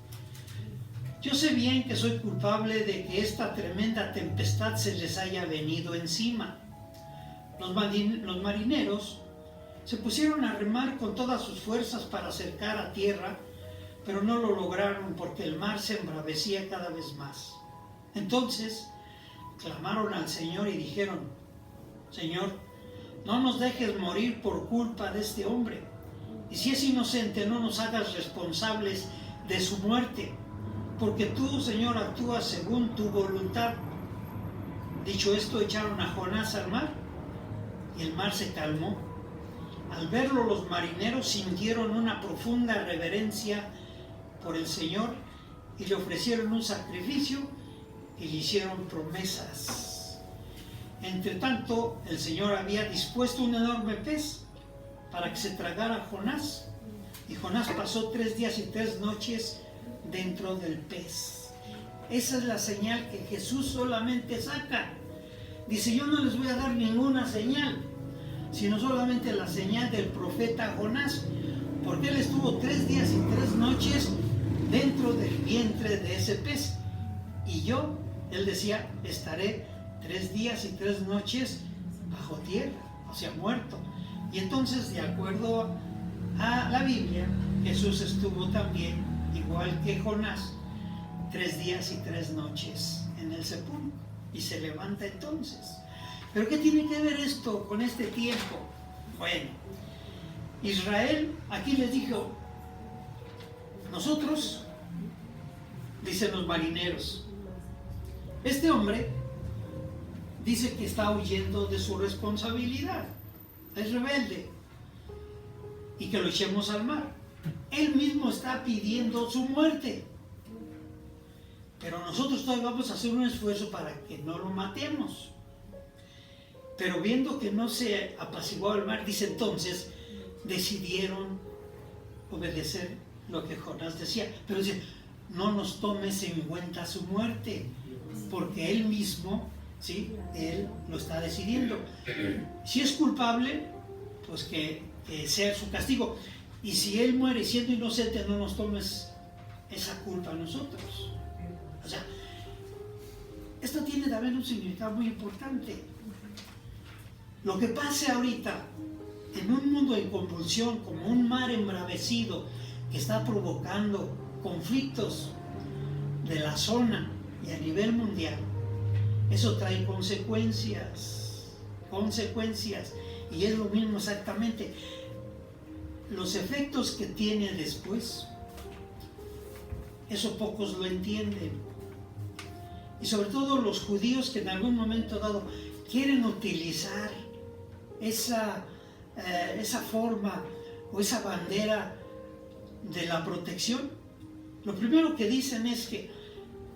yo sé bien que soy culpable de que esta tremenda tempestad se les haya venido encima. Los marineros se pusieron a remar con todas sus fuerzas para acercar a tierra, pero no lo lograron porque el mar se embravecía cada vez más. Entonces clamaron al Señor y dijeron: Señor, no nos dejes morir por culpa de este hombre, y si es inocente, no nos hagas responsables de su muerte, porque tú, Señor, actúas según tu voluntad. Dicho esto, echaron a Jonás al mar, y el mar se calmó. Al verlo, los marineros sintieron una profunda reverencia por el Señor y le ofrecieron un sacrificio y le hicieron promesas. Entre tanto, el Señor había dispuesto un enorme pez para que se tragara a Jonás, y Jonás pasó 3 días y 3 noches dentro del pez. Esa es la señal que Jesús solamente saca. Dice: yo no les voy a dar ninguna señal, sino solamente la señal del profeta Jonás, porque él estuvo 3 días y 3 noches dentro del vientre de ese pez, y yo, él decía, estaré 3 días y 3 noches bajo tierra, o sea, muerto. Y entonces, de acuerdo a la Biblia, Jesús estuvo también, igual que Jonás, 3 días y 3 noches en el sepulcro, y se levanta entonces. ¿Pero qué tiene que ver esto con este tiempo? Bueno, Israel aquí les dijo: nosotros, dicen los marineros, este hombre dice que está huyendo de su responsabilidad, es rebelde, y que lo echemos al mar. Él mismo está pidiendo su muerte, pero nosotros todavía vamos a hacer un esfuerzo para que no lo matemos. Pero viendo que no se apaciguaba el mar, dice entonces, decidieron obedecer lo que Jonás decía. Pero dice, no nos tomes en cuenta su muerte, porque él mismo, ¿sí?, él lo está decidiendo. Si es culpable, pues que sea su castigo. Y si él muere siendo inocente, no nos tomes esa culpa a nosotros. O sea, esto tiene también un significado muy importante. Lo que pase ahorita en un mundo en convulsión, como un mar embravecido que está provocando conflictos de la zona y a nivel mundial, eso trae consecuencias, y es lo mismo exactamente. Los efectos que tiene después, eso pocos lo entienden. Y sobre todo los judíos que en algún momento dado quieren utilizar esa forma o esa bandera de la protección. Lo primero que dicen es que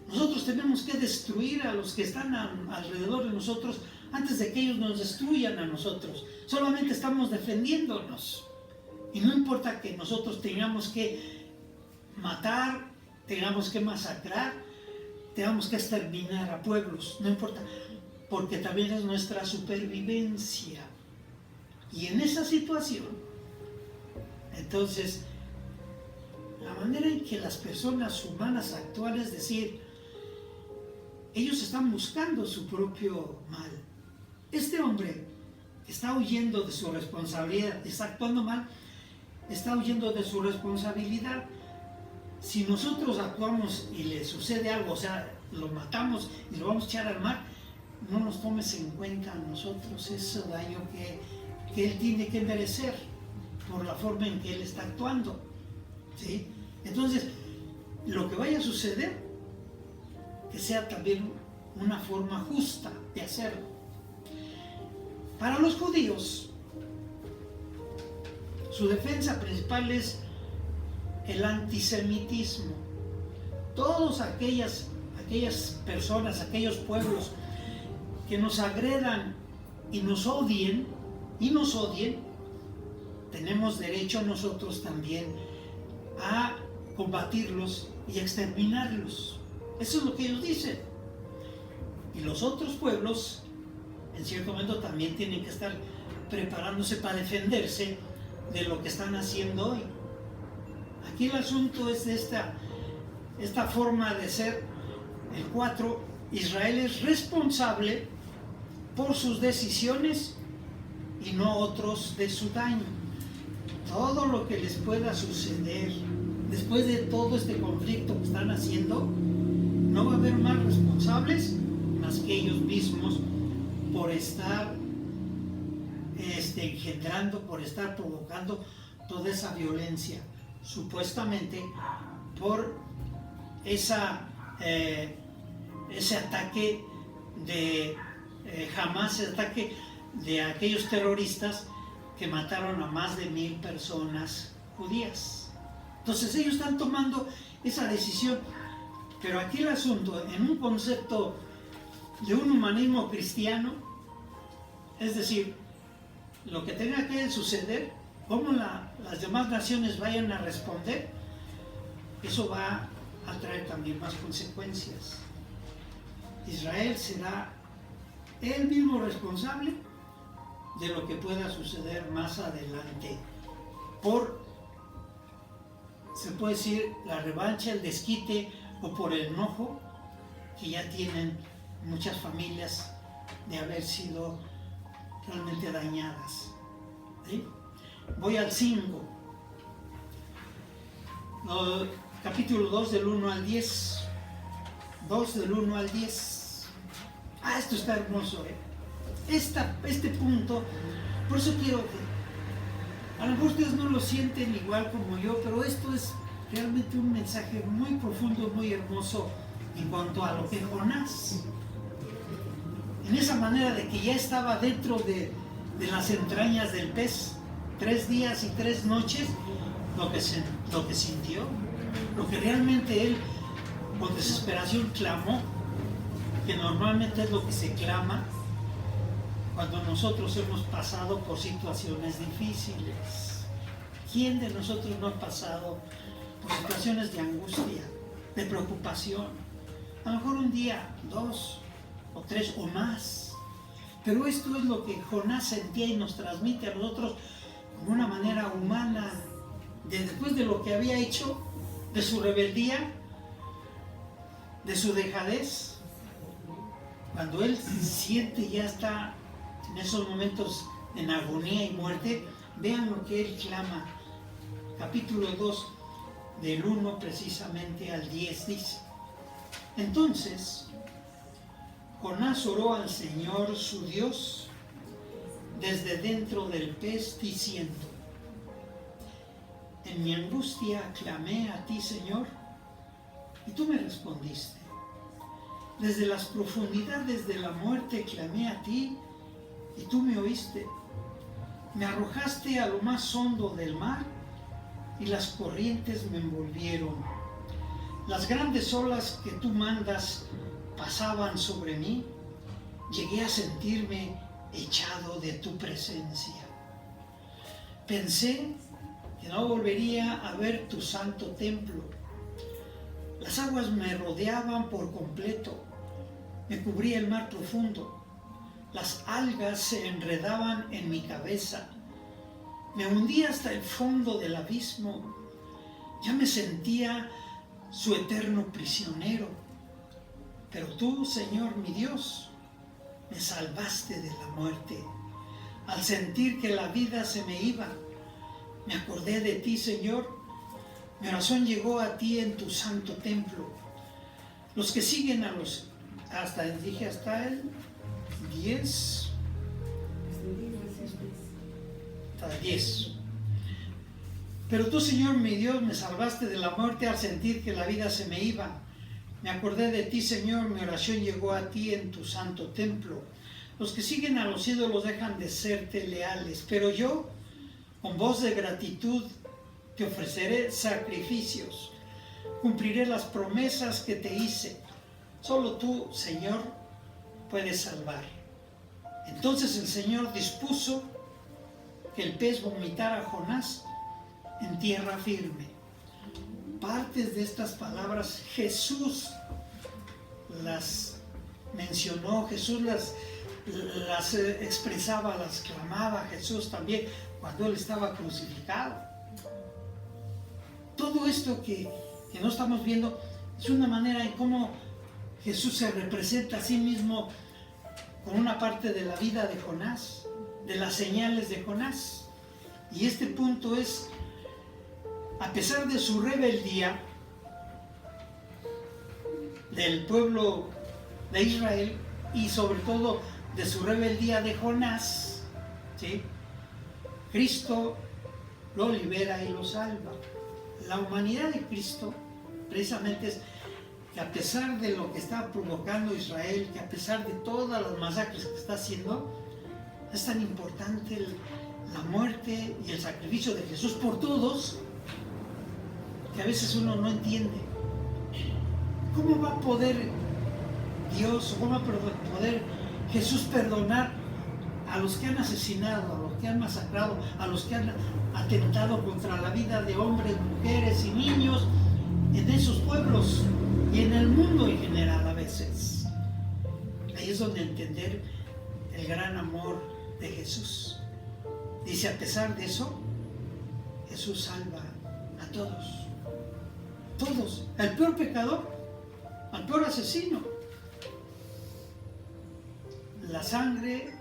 nosotros tenemos que destruir a los que están alrededor de nosotros antes de que ellos nos destruyan a nosotros. Solamente estamos defendiéndonos. Y no importa que nosotros tengamos que matar, tengamos que masacrar, tengamos que exterminar a pueblos, no importa, porque también es nuestra supervivencia. Y en esa situación, entonces, la manera en que las personas humanas actúan es decir, ellos están buscando su propio mal. Este hombre está huyendo de su responsabilidad, está actuando mal, está huyendo de su responsabilidad. Si nosotros actuamos y le sucede algo, o sea, lo matamos y lo vamos a echar al mar, no nos tomes en cuenta a nosotros ese daño que él tiene que merecer por la forma en que él está actuando, ¿sí? Entonces, lo que vaya a suceder, que sea también una forma justa de hacerlo. Para los judíos, su defensa principal es el antisemitismo. Todas aquellas personas, aquellos pueblos que nos agredan y nos odien, tenemos derecho nosotros también a combatirlos y exterminarlos. Eso es lo que ellos dicen. Y los otros pueblos, en cierto momento, también tienen que estar preparándose para defenderse de lo que están haciendo hoy. Aquí el asunto es de esta forma de ser. El 4, Israel es responsable por sus decisiones y no otros de su daño. Todo lo que les pueda suceder después de todo este conflicto que están haciendo, no va a haber más responsables más que ellos mismos por estar engendrando, por estar provocando toda esa violencia, supuestamente por ese ataque de Hamás, ese ataque de aquellos terroristas que mataron a más de 1000 personas judías. Entonces ellos están tomando esa decisión, pero aquí el asunto, en un concepto de un humanismo cristiano, es decir, lo que tenga que suceder, cómo las demás naciones vayan a responder, eso va a traer también más consecuencias. Israel será él mismo responsable de lo que pueda suceder más adelante por, se puede decir, la revancha, el desquite o por el enojo que ya tienen muchas familias de haber sido realmente dañadas. ¿Sí? Voy al 5, capítulo 2 del 1 al 10. 2 del 1 al 10. Esto está hermoso, este punto, por eso quiero que, a lo mejor ustedes no lo sienten igual como yo, pero esto es realmente un mensaje muy profundo, muy hermoso en cuanto a lo que Jonás, en esa manera de que ya estaba dentro de las entrañas del pez, 3 días y 3 noches, lo que sintió, lo que realmente él con desesperación clamó, que normalmente es lo que se clama, cuando nosotros hemos pasado por situaciones difíciles. ¿Quién de nosotros no ha pasado por situaciones de angustia, de preocupación? A lo mejor un día, 2 o 3 o más. Pero esto es lo que Jonás sentía y nos transmite a nosotros como una manera humana, después de lo que había hecho, de su rebeldía, de su dejadez. Cuando él siente, ya está en esos momentos en agonía y muerte, vean lo que él clama. Capítulo 2, del 1 precisamente al 10 dice: entonces Jonás oró al Señor su Dios desde dentro del pez, diciendo: en mi angustia clamé a ti, Señor, y tú me respondiste. Desde las profundidades de la muerte clamé a ti, y tú me oíste. Me arrojaste a lo más hondo del mar, y las corrientes me envolvieron. Las grandes olas que tú mandas pasaban sobre mí. Llegué a sentirme echado de tu presencia. Pensé que no volvería a ver tu santo templo. Las aguas me rodeaban por completo. Me cubría el mar profundo. Las algas se enredaban en mi cabeza. Me hundí hasta el fondo del abismo. Ya me sentía su eterno prisionero. Pero tú, Señor mi Dios, me salvaste de la muerte. Al sentir que la vida se me iba, me acordé de ti, Señor. Mi oración llegó a ti en tu santo templo. Los que siguen a los... hasta el 10. Hasta el 10. Pero tú, Señor mi Dios, me salvaste de la muerte al sentir que la vida se me iba. Me acordé de ti, Señor, mi oración llegó a ti en tu santo templo. Los que siguen a los ídolos dejan de serte leales, pero yo, con voz de gratitud, te ofreceré sacrificios. Cumpliré las promesas que te hice. Solo tú, Señor, puedes salvar. Entonces el Señor dispuso que el pez vomitara a Jonás en tierra firme. Partes de estas palabras Jesús las mencionó, Jesús las expresaba, las clamaba Jesús también cuando él estaba crucificado. Todo esto que no estamos viendo es una manera en cómo Jesús se representa a sí mismo con una parte de la vida de Jonás, de las señales de Jonás. Y este punto es: a pesar de su rebeldía del pueblo de Israel y sobre todo de su rebeldía de Jonás, ¿sí?, Cristo lo libera y lo salva. La humanidad de Cristo precisamente es que a pesar de lo que está provocando Israel, que a pesar de todas las masacres que está haciendo, es tan importante la muerte y el sacrificio de Jesús por todos, que a veces uno no entiende. ¿Cómo va a poder Dios, cómo va a poder Jesús perdonar a los que han asesinado, a los que han masacrado, a los que han atentado contra la vida de hombres, mujeres y niños en esos pueblos y en el mundo en general a veces? Ahí es donde entender el gran amor de Jesús. Dice, a pesar de eso, Jesús salva a todos. Todos. Al peor pecador, al peor asesino. La sangre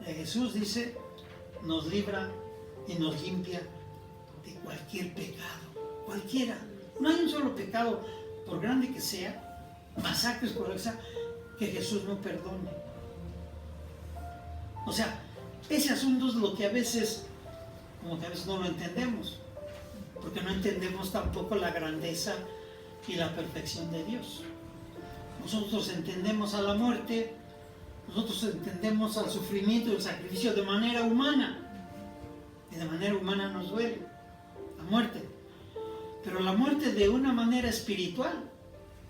de Jesús, dice, nos libra y nos limpia de cualquier pecado. Cualquiera. No hay un solo pecado, por grande que sea, masacres, por lo que sea, que Jesús no perdone. O sea, ese asunto es lo que a veces, como que a veces no lo entendemos, porque no entendemos tampoco la grandeza y la perfección de Dios. Nosotros entendemos a la muerte, nosotros entendemos al sufrimiento y el sacrificio de manera humana, y de manera humana nos duele la muerte, pero la muerte de una manera espiritual,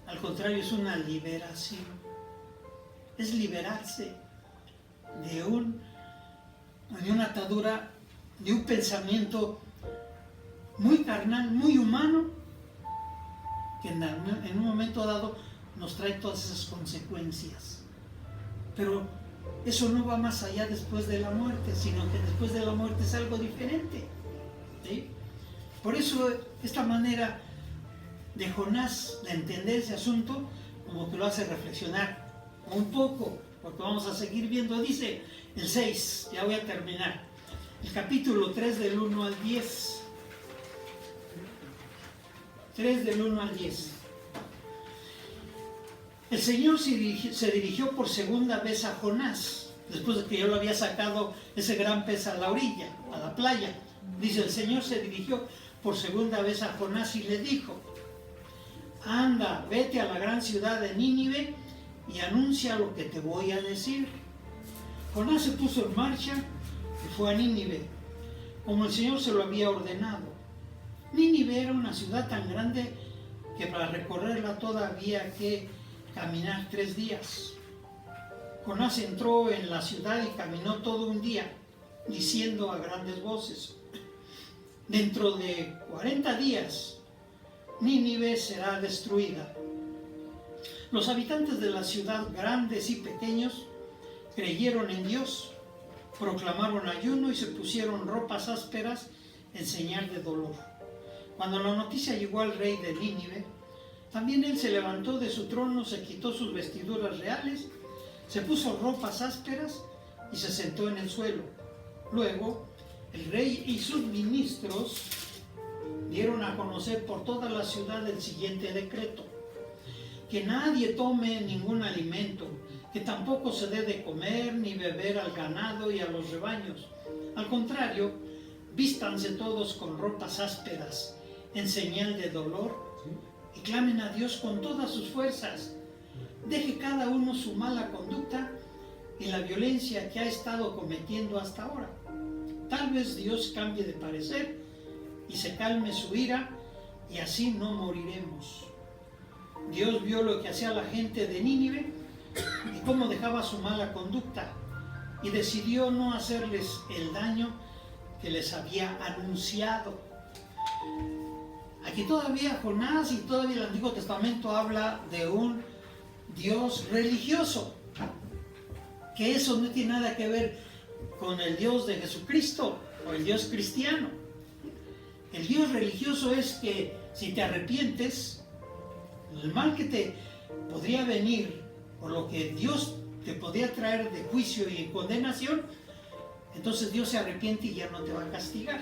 al contrario, es una liberación, es liberarse. de una atadura, de un pensamiento muy carnal, muy humano, que en un momento dado nos trae todas esas consecuencias. Pero eso no va más allá después de la muerte, sino que después de la muerte es algo diferente, ¿sí? Por eso esta manera de Jonás de entender ese asunto como que lo hace reflexionar un poco, porque vamos a seguir viendo. Dice el 6, ya voy a terminar, el capítulo 3 del 1 al 10. 3 del 1 al 10. El Señor se dirigió por segunda vez a Jonás, después de que yo lo había sacado ese gran pez a la orilla, a la playa. Dice, el Señor se dirigió por segunda vez a Jonás y le dijo: anda, vete a la gran ciudad de Nínive y anuncia lo que te voy a decir. Jonás se puso en marcha y fue a Nínive, como el Señor se lo había ordenado. Nínive era una ciudad tan grande que para recorrerla toda había que caminar 3 días. Jonás entró en la ciudad y caminó todo un día, diciendo a grandes voces: dentro de 40 días Nínive será destruida. Los habitantes de la ciudad, grandes y pequeños, creyeron en Dios, proclamaron ayuno y se pusieron ropas ásperas en señal de dolor. Cuando la noticia llegó al rey de Nínive, también él se levantó de su trono, se quitó sus vestiduras reales, se puso ropas ásperas y se sentó en el suelo. Luego, el rey y sus ministros dieron a conocer por toda la ciudad el siguiente decreto: que nadie tome ningún alimento, que tampoco se dé de comer ni beber al ganado y a los rebaños. Al contrario, vístanse todos con ropas ásperas en señal de dolor y clamen a Dios con todas sus fuerzas. Deje cada uno su mala conducta y la violencia que ha estado cometiendo hasta ahora. Tal vez Dios cambie de parecer y se calme su ira y así no moriremos. Dios vio lo que hacía la gente de Nínive y cómo dejaba su mala conducta y decidió no hacerles el daño que les había anunciado. Aquí todavía Jonás y todavía el Antiguo Testamento habla de un Dios religioso, que eso no tiene nada que ver con el Dios de Jesucristo o el Dios cristiano. El Dios religioso es que si te arrepientes, el mal que te podría venir o lo que Dios te podría traer de juicio y condenación, entonces Dios se arrepiente y ya no te va a castigar.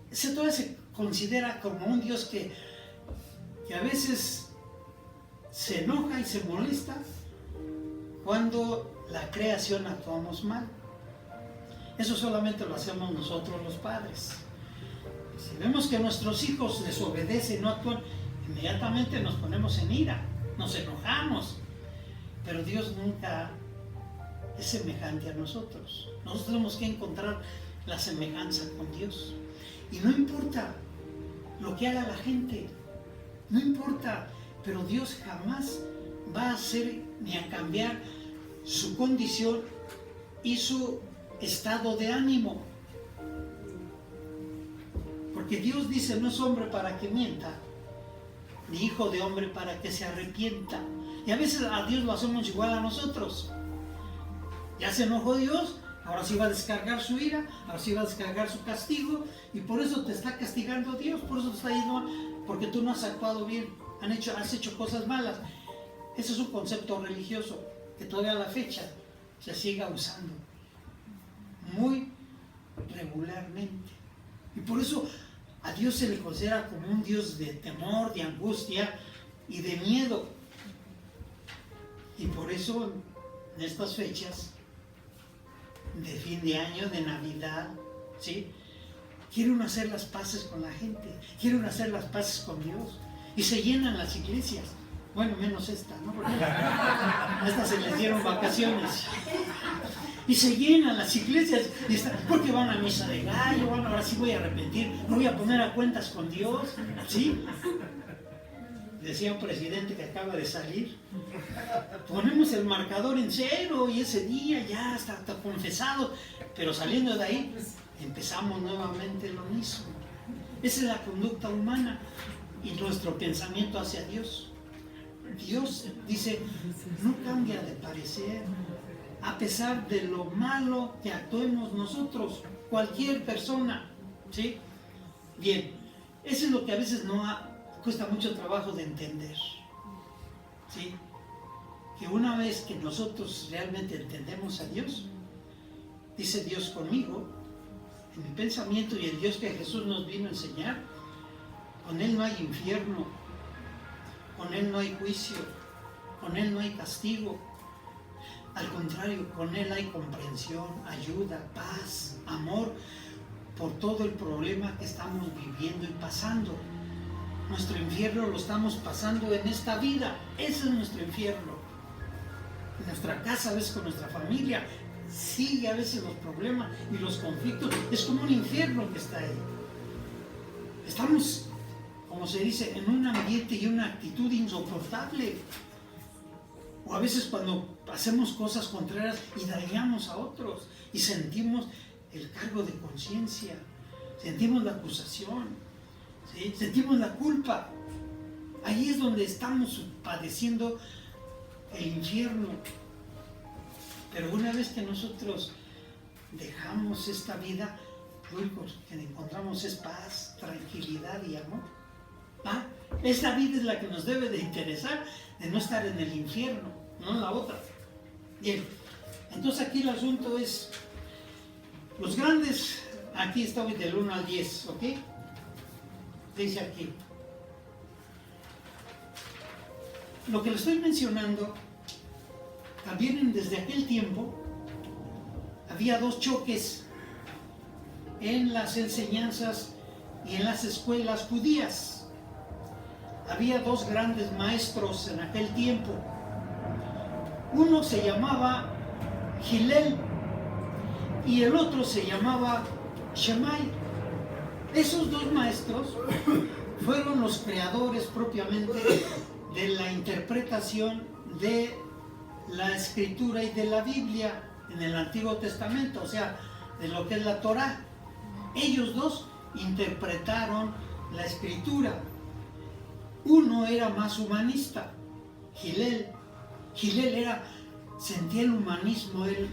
Ese todavía se considera como un Dios que a veces se enoja y se molesta cuando la creación actuamos mal. Eso solamente lo hacemos nosotros los padres. Si vemos que nuestros hijos desobedecen, no actúan, inmediatamente nos ponemos en ira, nos enojamos. Pero Dios nunca es semejante a nosotros. Nosotros tenemos que encontrar la semejanza con Dios. Y no importa lo que haga la gente, no importa, pero Dios jamás va a hacer ni a cambiar su condición y su estado de ánimo. Porque Dios dice, no es hombre para que mienta, ni hijo de hombre para que se arrepienta. Y a veces a Dios lo hacemos igual a nosotros. Ya se enojó Dios, ahora sí va a descargar su ira, ahora sí va a descargar su castigo, y por eso te está castigando Dios, por eso te está yendo mal, porque tú no has actuado bien, has hecho cosas malas. Ese es un concepto religioso que todavía a la fecha se sigue usando muy regularmente. Y por eso a Dios se le considera como un Dios de temor, de angustia y de miedo. Y por eso en estas fechas de fin de año, de Navidad, ¿sí?, quieren hacer las paces con la gente, quieren hacer las paces con Dios, y se llenan las iglesias. Bueno, menos esta, ¿no? Porque a esta se les dieron vacaciones. Y se llenan las iglesias, porque van a misa de gallo, ahora sí voy a arrepentir, me voy a poner a cuentas con Dios, ¿sí? decía un presidente que acaba de salir, ponemos el marcador en 0 y ese día ya está confesado, pero saliendo de ahí empezamos nuevamente lo mismo. Esa es la conducta humana y nuestro pensamiento hacia Dios. Dios dice, no cambia de parecer, a pesar de lo malo que actuemos nosotros, cualquier persona, ¿sí? Bien, eso es lo que a veces cuesta mucho trabajo de entender, ¿sí? Que una vez que nosotros realmente entendemos a Dios, dice Dios conmigo, en mi pensamiento y el Dios que Jesús nos vino a enseñar, con Él no hay infierno, con Él no hay juicio, con Él no hay castigo. Al contrario, con Él hay comprensión, ayuda, paz, amor por todo el problema que estamos viviendo y pasando. Nuestro infierno lo estamos pasando en esta vida. Ese es nuestro infierno. En nuestra casa, a veces con nuestra familia, sigue a veces los problemas y los conflictos. Es como un infierno que está ahí. Estamos, como se dice, en un ambiente y una actitud insoportable. O a veces cuando hacemos cosas contrarias y dañamos a otros y sentimos el cargo de conciencia, sentimos la acusación, ¿sí? Sentimos la culpa. Ahí es donde estamos padeciendo el infierno. Pero una vez que nosotros dejamos esta vida, lo único que encontramos es paz, tranquilidad y amor. ¿Ah? Esta vida es la que nos debe de interesar, de no estar en el infierno, no en la otra. Bien, entonces aquí el asunto es, los grandes, aquí está del 1 al 10, ¿ok? Dice aquí. Lo que le estoy mencionando, también desde aquel tiempo, había dos choques en las enseñanzas y en las escuelas judías. Había dos grandes maestros en aquel tiempo. Uno se llamaba Hillel y el otro se llamaba Shammai. Esos dos maestros fueron los creadores propiamente de la interpretación de la escritura y de la Biblia en el Antiguo Testamento, o sea, de lo que es la Torá. Ellos dos interpretaron la escritura. Uno era más humanista, Hillel. Hillel sentía el humanismo, él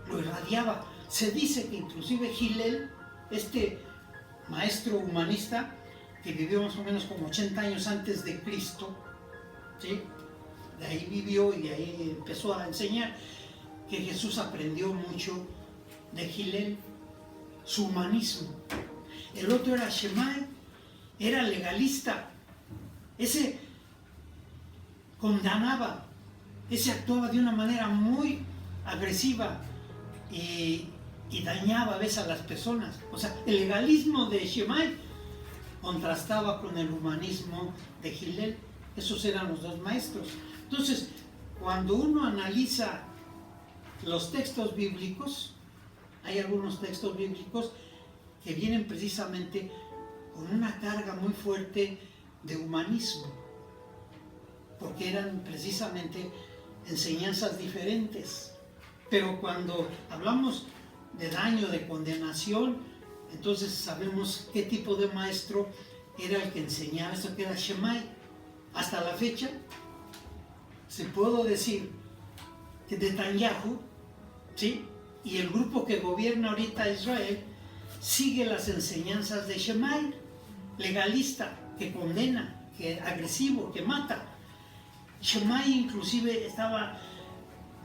lo irradiaba. Se dice que inclusive Hillel, este maestro humanista, que vivió más o menos como 80 años antes de Cristo, ¿sí? De ahí vivió y de ahí empezó a enseñar, que Jesús aprendió mucho de Hillel, su humanismo. El otro era Shammai, era legalista. Ese condenaba, ese actuaba de una manera muy agresiva y dañaba a veces a las personas. O sea, el legalismo de Shammai contrastaba con el humanismo de Hillel. Esos eran los dos maestros. Entonces, cuando uno analiza los textos bíblicos, hay algunos textos bíblicos que vienen precisamente con una carga muy fuerte de humanismo, porque eran precisamente enseñanzas diferentes. Pero cuando hablamos de daño, de condenación, entonces sabemos qué tipo de maestro era el que enseñaba esto, que era Shammai. Hasta la fecha, se puede decir que Netanyahu, ¿sí?, y el grupo que gobierna ahorita Israel sigue las enseñanzas de Shammai, legalista, que condena, que es agresivo, que mata. Shammai inclusive estaba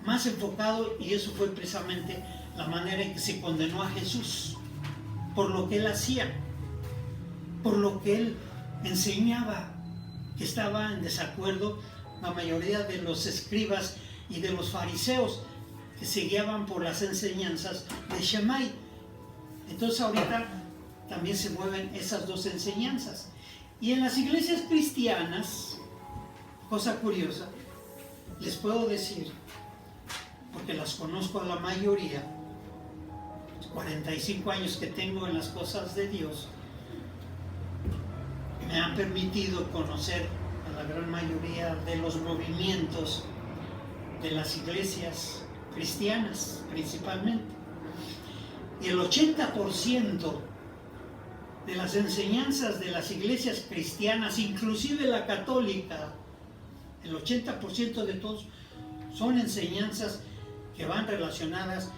más enfocado, y eso fue precisamente la manera en que se condenó a Jesús, por lo que él hacía, por lo que él enseñaba, que estaba en desacuerdo la mayoría de los escribas y de los fariseos, que se guiaban por las enseñanzas de Shammai. Entonces ahorita también se mueven esas dos enseñanzas. Y en las iglesias cristianas, cosa curiosa, les puedo decir, porque las conozco a la mayoría, 45 años que tengo en las cosas de Dios, me han permitido conocer a la gran mayoría de los movimientos de las iglesias cristianas principalmente. Y el 80% de las enseñanzas de las iglesias cristianas, inclusive la católica, el 80% de todos son enseñanzas que van relacionadas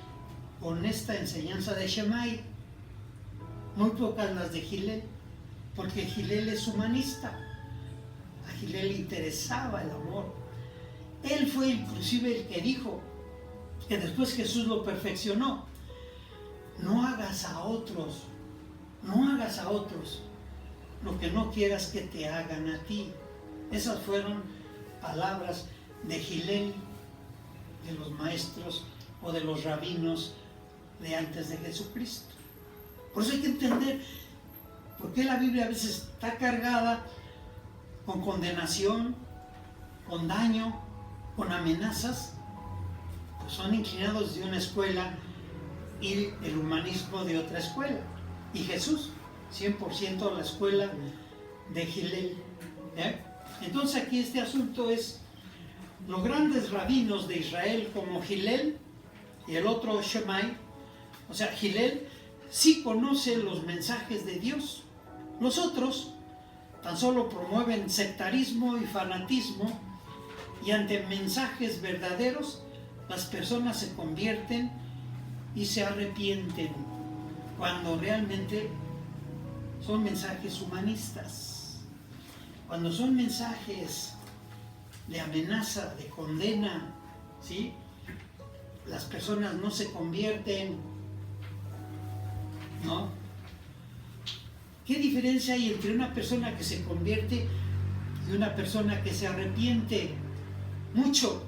con esta enseñanza de Shammai. Muy pocas las de Hillel, porque Hillel es humanista. A Hillel le interesaba el amor. Él fue inclusive el que dijo que después Jesús lo perfeccionó: no hagas a otros lo que no quieras que te hagan a ti. Esas fueron palabras de Hillel, de los maestros o de los rabinos de antes de Jesucristo. Por eso hay que entender por qué la Biblia a veces está cargada con condenación, con daño, con amenazas. Pues son inclinados de una escuela y el humanismo de otra escuela. Y Jesús, 100% la escuela de Hillel. Entonces aquí este asunto es: los grandes rabinos de Israel como Hillel y el otro Shammai, o sea, Hillel sí conoce los mensajes de Dios. Los otros tan solo promueven sectarismo y fanatismo, y ante mensajes verdaderos las personas se convierten y se arrepienten, cuando realmente son mensajes humanistas. Cuando son mensajes de amenaza, de condena, ¿sí?, las personas no se convierten, ¿no? ¿Qué diferencia hay entre una persona que se convierte y una persona que se arrepiente? Mucho.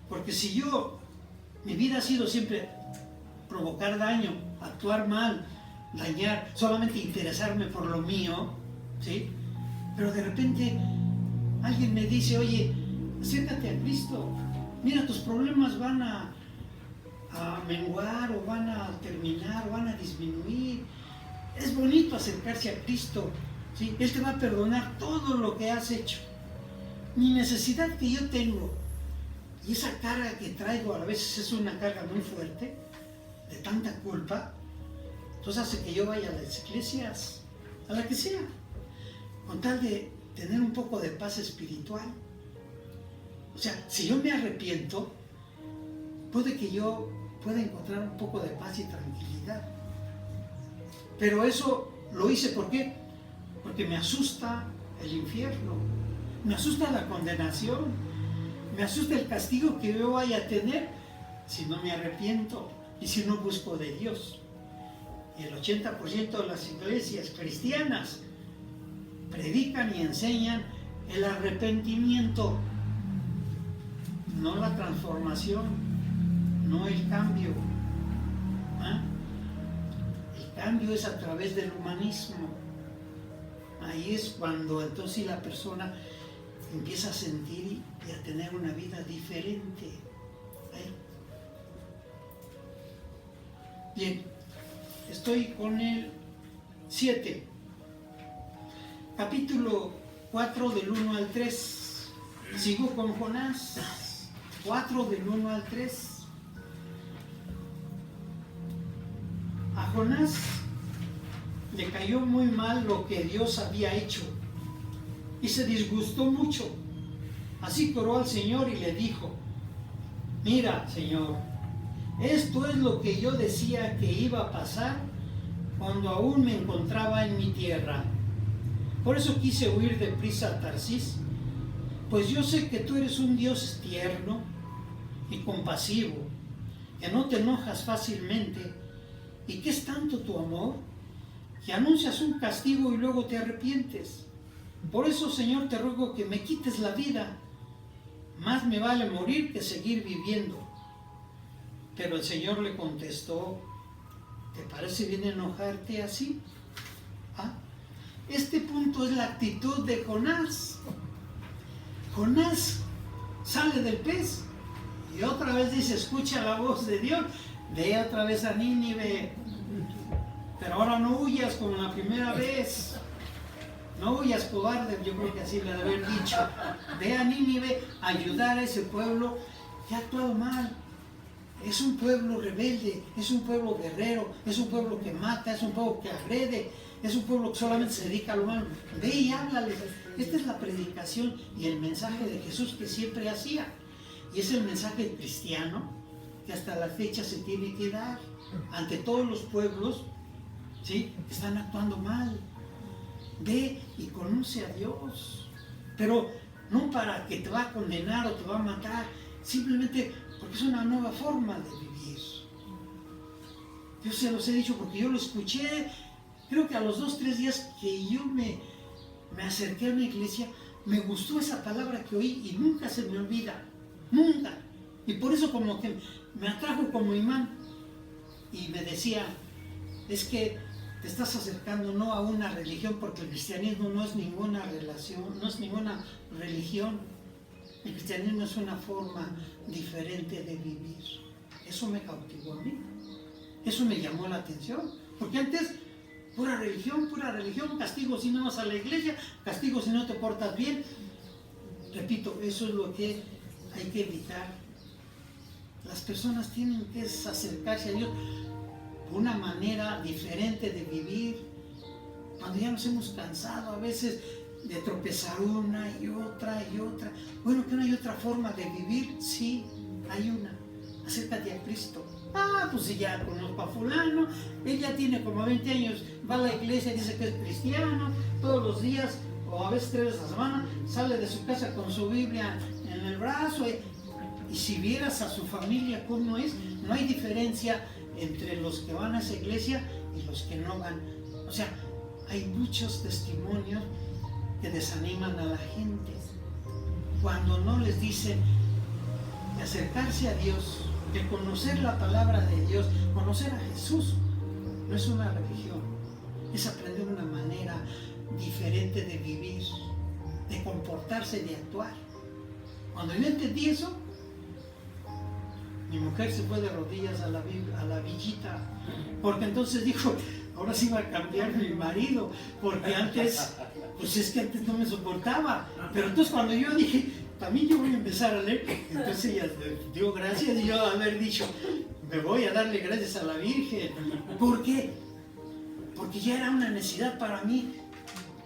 Porque si mi vida ha sido siempre provocar daño, actuar mal, dañar, solamente interesarme por lo mío, ¿sí? Pero de repente alguien me dice: oye, acércate a Cristo, mira, tus problemas van a menguar, o van a terminar, o van a disminuir. Es bonito acercarse a Cristo, ¿sí? Él te va a perdonar todo lo que has hecho. Mi necesidad que yo tengo y esa carga que traigo, a veces es una carga muy fuerte, de tanta culpa, entonces hace que yo vaya a las iglesias, a la que sea, con tal de tener un poco de paz espiritual. O sea, si yo me arrepiento, puede que yo pueda encontrar un poco de paz y tranquilidad. Pero eso lo hice, ¿por qué? Porque me asusta el infierno, me asusta la condenación, me asusta el castigo que yo vaya a tener si no me arrepiento y si no busco de Dios. Y el 80% de las iglesias cristianas predican y enseñan el arrepentimiento, no la transformación, no el cambio. El cambio es a través del humanismo. Ahí es cuando entonces la persona empieza a sentir y a tener una vida diferente. Bien, estoy con el 7, capítulo 4 del 1 al 3. Sigo con Jonás, 4 del 1 al 3. A Jonás le cayó muy mal lo que Dios había hecho y se disgustó mucho. Así que oró al Señor y le dijo: mira, Señor, esto es lo que yo decía que iba a pasar cuando aún me encontraba en mi tierra. Por eso quise huir deprisa a Tarsis, pues yo sé que tú eres un Dios tierno y compasivo, que no te enojas fácilmente, y que es tanto tu amor que anuncias un castigo y luego te arrepientes. Por eso, Señor, te ruego que me quites la vida. Más me vale morir que seguir viviendo. Pero el Señor le contestó: ¿te parece bien enojarte así? Este punto es la actitud de Jonás. Jonás sale del pez y otra vez dice: escucha la voz de Dios, ve otra vez a Nínive, pero ahora no huyas como la primera vez. No huyas, cobarde, yo creo que así le debe haber dicho. Ve a Nínive a ayudar a ese pueblo que ha actuado mal. Es un pueblo rebelde, es un pueblo guerrero, es un pueblo que mata, es un pueblo que agrede, es un pueblo que solamente se dedica a lo malo. Ve y háblales. Esta es la predicación y el mensaje de Jesús que siempre hacía. Y es el mensaje cristiano que hasta la fecha se tiene que dar ante todos los pueblos, ¿sí?, que están actuando mal. Ve y conoce a Dios, pero no para que te va a condenar o te va a matar, simplemente porque es una nueva forma de vivir. Yo se los he dicho porque yo lo escuché, creo que a los 2 o 3 días que yo me acerqué a una iglesia, me gustó esa palabra que oí y nunca se me olvida, nunca. Y por eso como que me atrajo como imán y me decía, es que te estás acercando no a una religión, porque el cristianismo no es ninguna relación, no es ninguna religión. El cristianismo es una forma diferente de vivir. Eso me cautivó a mí. Eso me llamó la atención. Porque antes, pura religión, castigo si no vas a la iglesia, castigo si no te portas bien. Repito, eso es lo que hay que evitar. Las personas tienen que acercarse a Dios de una manera diferente de vivir. Cuando ya nos hemos cansado a veces de tropezar una y otra y otra. Bueno, que no hay otra forma de vivir. Sí, hay una. Acércate a Cristo. Pues si ya conozco a fulano, él ya tiene como 20 años, va a la iglesia, dice que es cristiano, todos los días, o a veces 3 veces a la semana, sale de su casa con su Biblia en el brazo. Y si vieras a su familia cómo es, no hay diferencia entre los que van a esa iglesia y los que no van. O sea, hay muchos testimonios que desaniman a la gente cuando no les dicen de acercarse a Dios, de conocer la palabra de Dios, conocer a Jesús. No es una religión, es aprender una manera diferente de vivir, de comportarse, de actuar. Cuando yo entendí eso, mi mujer se fue de rodillas a la villita, porque entonces dijo, ahora sí va a cambiar mi marido, porque antes, pues es que antes no me soportaba. Pero entonces cuando yo dije, también yo voy a empezar a leer, entonces ella dio gracias y yo haber dicho, me voy a darle gracias a la Virgen. ¿Por qué? Porque ya era una necesidad para mí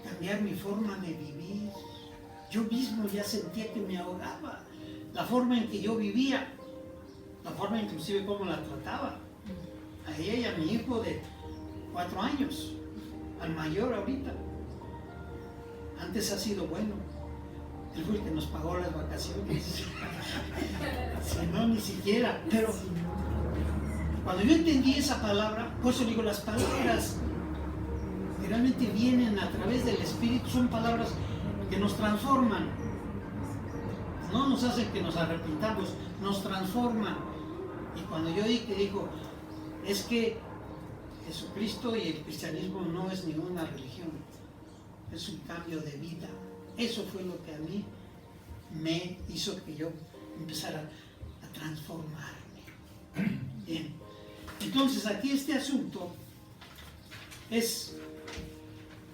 cambiar mi forma de vivir. Yo mismo ya sentía que me ahogaba, la forma en que yo vivía, la forma inclusive como la trataba. A ella y a mi hijo de 4 años, al mayor ahorita. Antes ha sido bueno. Él fue el que nos pagó las vacaciones. Si no, ni siquiera. Pero cuando yo entendí esa palabra, por eso digo, las palabras que realmente vienen a través del Espíritu son palabras que nos transforman. No nos hacen que nos arrepintamos, nos transforman. Y cuando yo digo, es que Jesucristo y el cristianismo no es ninguna religión, es un cambio de vida. Eso fue lo que a mí me hizo que yo empezara a transformarme. Bien. Entonces aquí este asunto es,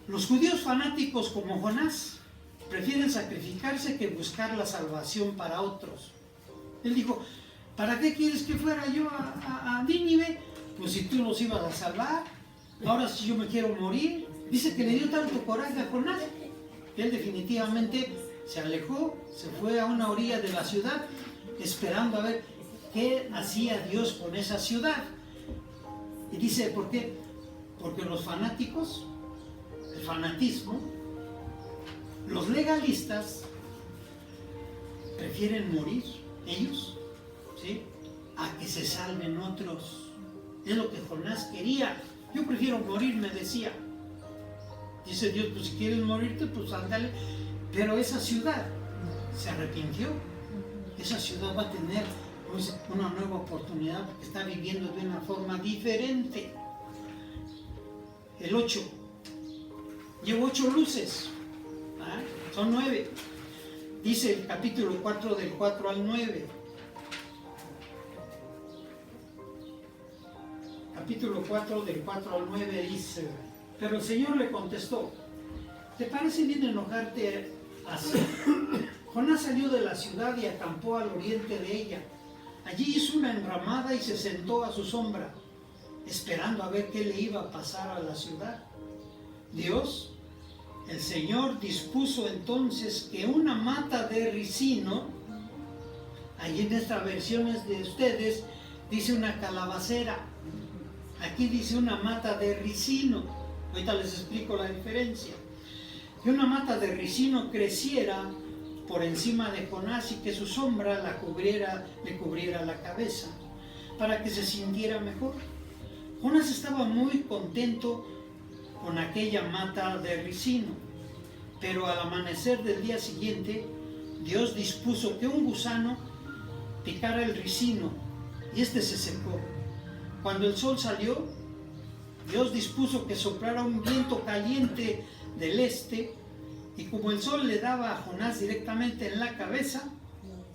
los judíos fanáticos como Jonás prefieren sacrificarse que buscar la salvación para otros. Él dijo, ¿para qué quieres que fuera yo a Nínive? Pues si tú los ibas a salvar, ahora si yo me quiero morir. Dice que le dio tanto coraje a Jonás que él definitivamente se alejó, se fue a una orilla de la ciudad esperando a ver qué hacía Dios con esa ciudad. Y dice, ¿por qué? Porque los fanáticos, el fanatismo, los legalistas prefieren morir ellos, ¿sí?, a que se salven otros. Es lo que Jonás quería. Yo prefiero morir, me decía. Dice Dios, pues si quieres morirte, pues ándale. Pero esa ciudad se arrepintió. Esa ciudad va a tener, pues, una nueva oportunidad porque está viviendo de una forma diferente. El 8. Llevo 8 luces. Son 9. Dice el capítulo 4 del 4 al 9. Capítulo 4 del 4 al 9 dice, pero el Señor le contestó, ¿Te parece bien enojarte así? Jonás salió de la ciudad y acampó al oriente de ella. Allí hizo una enramada y se sentó a su sombra, esperando a ver qué le iba a pasar a la ciudad. Dios, el Señor, dispuso entonces que una mata de ricino, allí en estas versiones de ustedes dice una calabacera, aquí dice una mata de ricino. Ahorita les explico la diferencia. Que una mata de ricino creciera por encima de Jonás y que su sombra le cubriera la cabeza, para que se sintiera mejor. Jonás estaba muy contento con aquella mata de ricino, pero al amanecer del día siguiente, Dios dispuso que un gusano picara el ricino y este se secó. Cuando el sol salió, Dios dispuso que soplara un viento caliente del este, y como el sol le daba a Jonás directamente en la cabeza,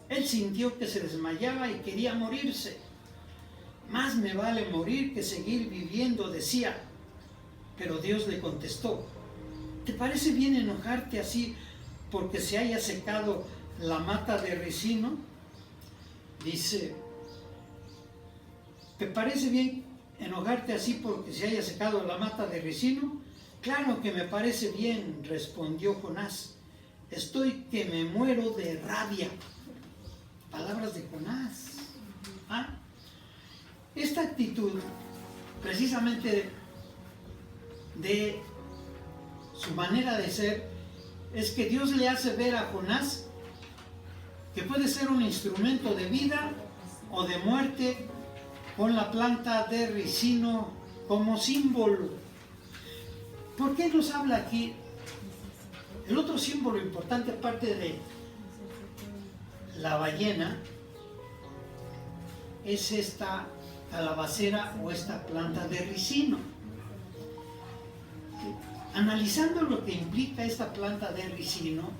él sintió que se desmayaba y quería morirse. Más me vale morir que seguir viviendo, decía. Pero Dios le contestó: ¿te parece bien enojarte así porque se haya secado la mata de ricino? Dice: ¿te parece bien enojarte así porque se haya secado la mata de ricino? Claro que me parece bien, respondió Jonás. Estoy que me muero de rabia. Palabras de Jonás. Esta actitud, precisamente de su manera de ser, es que Dios le hace ver a Jonás que puede ser un instrumento de vida o de muerte con la planta de ricino como símbolo. ¿Por qué nos habla aquí? El otro símbolo importante, aparte de la ballena, es esta calabacera o esta planta de ricino. Analizando lo que implica esta planta de ricino,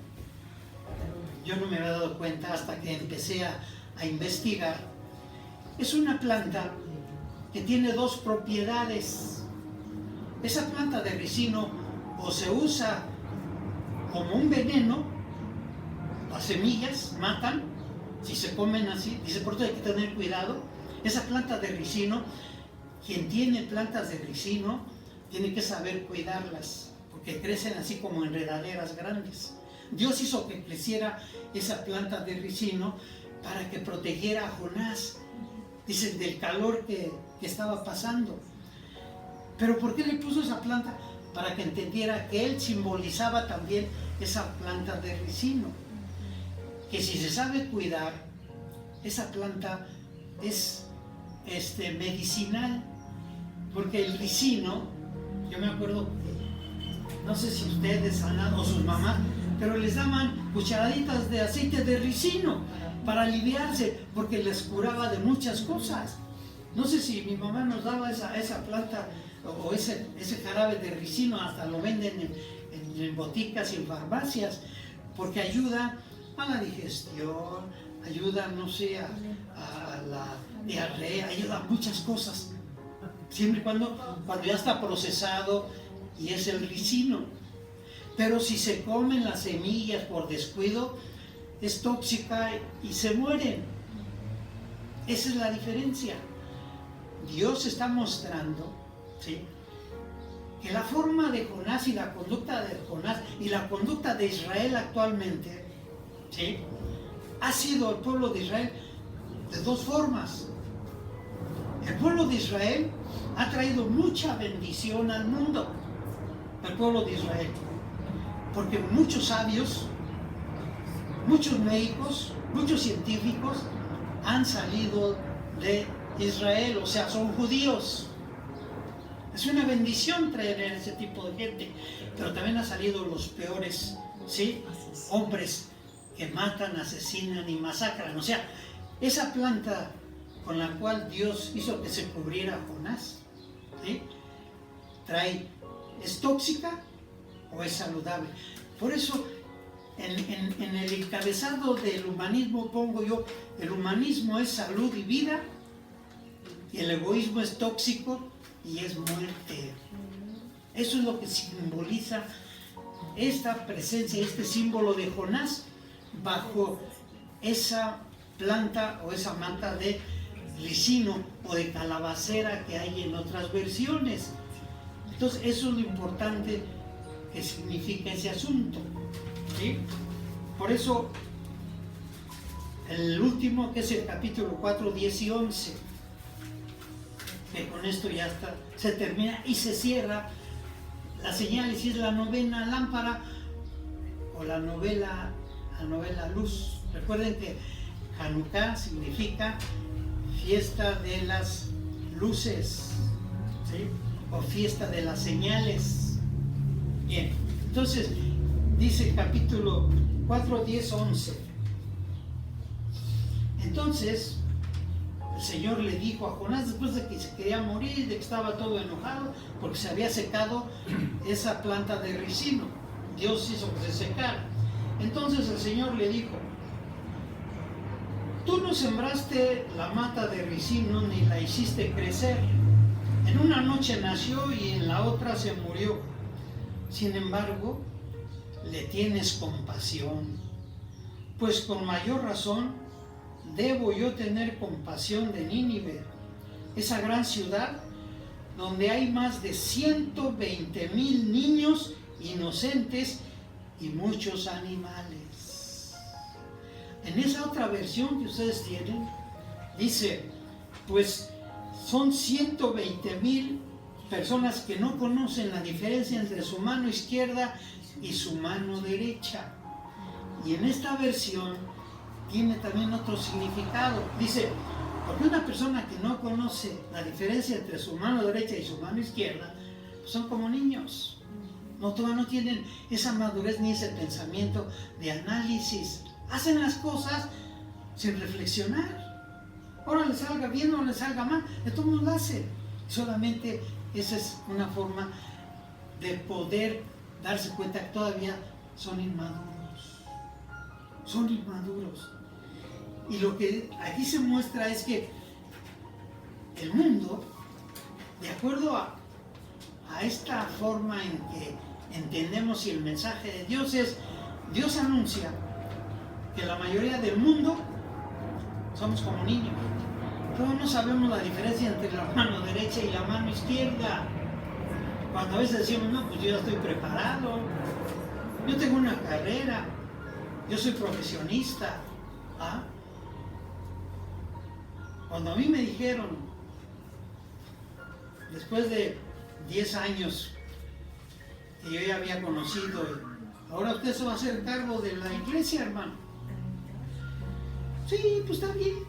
yo no me había dado cuenta hasta que empecé a investigar. Es una planta que tiene dos propiedades. Esa planta de ricino o se usa como un veneno, las semillas matan, si se comen así, dice, por eso hay que tener cuidado. Esa planta de ricino, quien tiene plantas de ricino, tiene que saber cuidarlas, porque crecen así como enredaderas grandes. Dios hizo que creciera esa planta de ricino para que protegiera a Jonás, dicen, del calor que estaba pasando. ¿Pero por qué le puso esa planta? Para que entendiera que él simbolizaba también esa planta de ricino. Que si se sabe cuidar, esa planta es medicinal. Porque el ricino, yo me acuerdo, no sé si ustedes o sus mamás, pero les daban cucharaditas de aceite de ricino para aliviarse, porque les curaba de muchas cosas. No sé si mi mamá nos daba esa planta o ese jarabe de ricino, hasta lo venden en boticas y en farmacias, porque ayuda a la digestión, ayuda, no sé, a la diarrea, ayuda a muchas cosas, siempre y cuando ya está procesado y es el ricino. Pero si se comen las semillas por descuido, es tóxica y se mueren. Esa es la diferencia. Dios está mostrando, ¿sí?, que la forma de Jonás y la conducta de Jonás y la conducta de Israel actualmente, ¿sí?, ha sido el pueblo de Israel de dos formas. El pueblo de Israel ha traído mucha bendición al mundo, el pueblo de Israel, porque muchos sabios, muchos médicos, muchos científicos han salido de Israel, o sea, son judíos. Es una bendición traer ese tipo de gente, pero también han salido los peores, ¿sí?, hombres que matan, asesinan y masacran. O sea, esa planta con la cual Dios hizo que se cubriera Jonás, ¿sí?, ¿es tóxica o es saludable? Por eso en el encabezado del humanismo pongo yo: el humanismo es salud y vida, y el egoísmo es tóxico y es muerte. Eso es lo que simboliza esta presencia, este símbolo de Jonás bajo esa planta o esa mata de ricino o de calabacera que hay en otras versiones. Entonces eso es lo importante que significa ese asunto, ¿sí? Por eso el último, que es el capítulo 4, 10 y 11, que con esto ya está, se termina y se cierra la señal, si es la novena lámpara o la novena luz. Recuerden que Hanukkah significa fiesta de las luces, ¿sí? O fiesta de las señales. Bien, entonces dice el capítulo 4, 10, 11. Entonces el Señor le dijo a Jonás, después de que se quería morir, de que estaba todo enojado porque se había secado esa planta de ricino, Dios hizo que se secara. Entonces el Señor le dijo: tú no sembraste la mata de ricino ni la hiciste crecer. En una noche nació y en la otra se murió. Sin embargo, le tienes compasión, pues con mayor razón debo yo tener compasión de Nínive, esa gran ciudad donde hay más de 120,000 niños inocentes y muchos animales. En esa otra versión que ustedes tienen, dice, pues son 120,000 personas que no conocen la diferencia entre su mano izquierda y su mano derecha. Y en esta versión tiene también otro significado. Dice, porque una persona que no conoce la diferencia entre su mano derecha y su mano izquierda, pues son como niños. Todavía no tienen esa madurez ni ese pensamiento de análisis. Hacen las cosas sin reflexionar. Ahora le salga bien o le salga mal, de todo mundo lo hace. Solamente esa es una forma de poder darse cuenta que todavía son inmaduros. Son inmaduros. Y lo que aquí se muestra es que el mundo, de acuerdo a esta forma en que entendemos si el mensaje de Dios es, Dios anuncia que la mayoría del mundo somos como niños. Todos no sabemos la diferencia entre la mano derecha y la mano izquierda. Cuando a veces decimos, no, pues yo ya estoy preparado, yo tengo una carrera, yo soy profesionista. ¿Ah? Cuando a mí me dijeron, después de 10 años que yo ya había conocido, ahora usted se va a hacer cargo de la iglesia, hermano. Sí, pues está bien.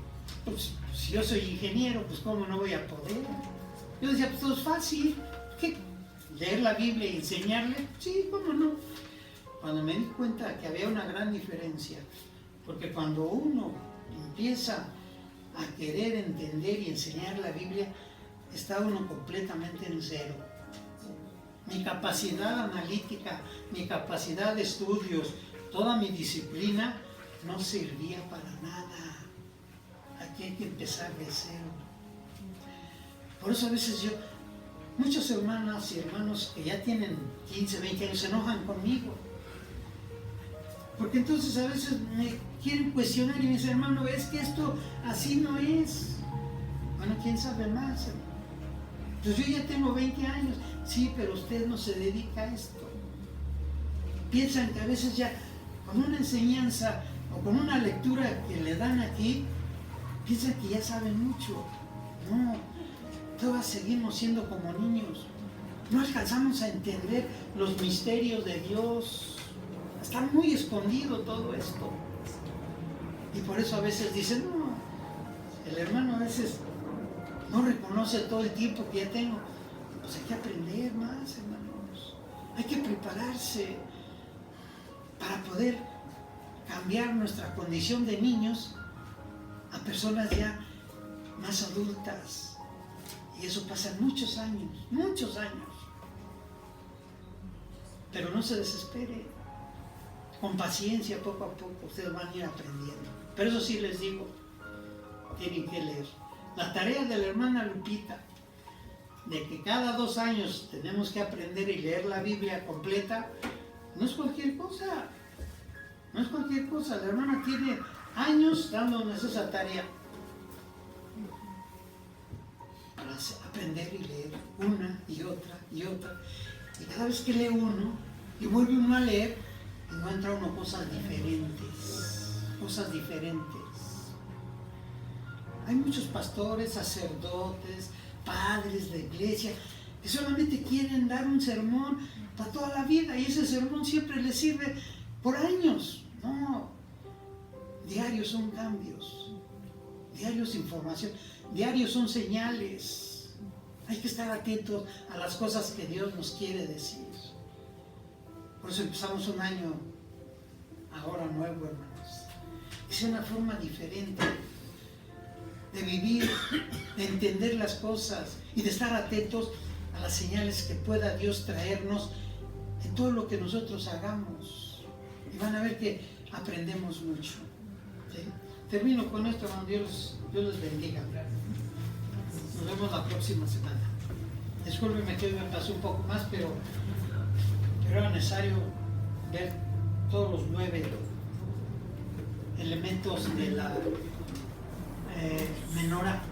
Pues si yo soy ingeniero, pues cómo no voy a poder. Yo decía, pues todo es fácil. ¿Qué? ¿Leer la Biblia y enseñarle? Sí, cómo no. Cuando me di cuenta que había una gran diferencia, porque cuando uno empieza a querer entender y enseñar la Biblia, está uno completamente en cero. Mi capacidad analítica, mi capacidad de estudios, toda mi disciplina no servía para nada. Aquí hay que empezar de cero. Por eso a veces muchas hermanas y hermanos que ya tienen 15, 20 años se enojan conmigo. Porque entonces a veces me quieren cuestionar y me dicen, hermano, es que esto así no es. Bueno, ¿quién sabe más? Pues yo ya tengo 20 años. Sí, pero usted no se dedica a esto. Piensan que a veces ya con una enseñanza o con una lectura que le dan aquí, piensan que ya saben mucho. No, todas seguimos siendo como niños. No alcanzamos a entender los misterios de Dios. Está muy escondido todo esto. Y por eso a veces dicen, no, el hermano a veces no reconoce todo el tiempo que ya tengo. Pues hay que aprender más, hermanos. Hay que prepararse para poder cambiar nuestra condición de niños a personas ya más adultas. Y eso pasa en muchos años, muchos años. Pero no se desespere. Con paciencia, poco a poco, ustedes van a ir aprendiendo. Pero eso sí les digo, tienen que leer. La tarea de la hermana Lupita, de que cada 2 años tenemos que aprender y leer la Biblia completa, No es cualquier cosa. No es cualquier cosa. La hermana tiene años dándonos esa tarea para aprender y leer una y otra y otra. Y cada vez que lee uno y vuelve uno a leer, encuentra uno cosas diferentes. Cosas diferentes. Hay muchos pastores, sacerdotes, padres de iglesia que solamente quieren dar un sermón para toda la vida y ese sermón siempre les sirve por años. No, diarios son cambios, diarios información, diarios son señales. Hay que estar atentos a las cosas que Dios nos quiere decir. Por eso empezamos un año ahora nuevo, hermanos. Es una forma diferente de vivir, de entender las cosas y de estar atentos a las señales que pueda Dios traernos en todo lo que nosotros hagamos. Y van a ver que aprendemos mucho. ¿Sí? Termino con esto, hermano. Dios les bendiga. Nos vemos la próxima semana. Discúlpeme que hoy me pasó un poco más, pero era necesario ver todos los 9 elementos de la menorá.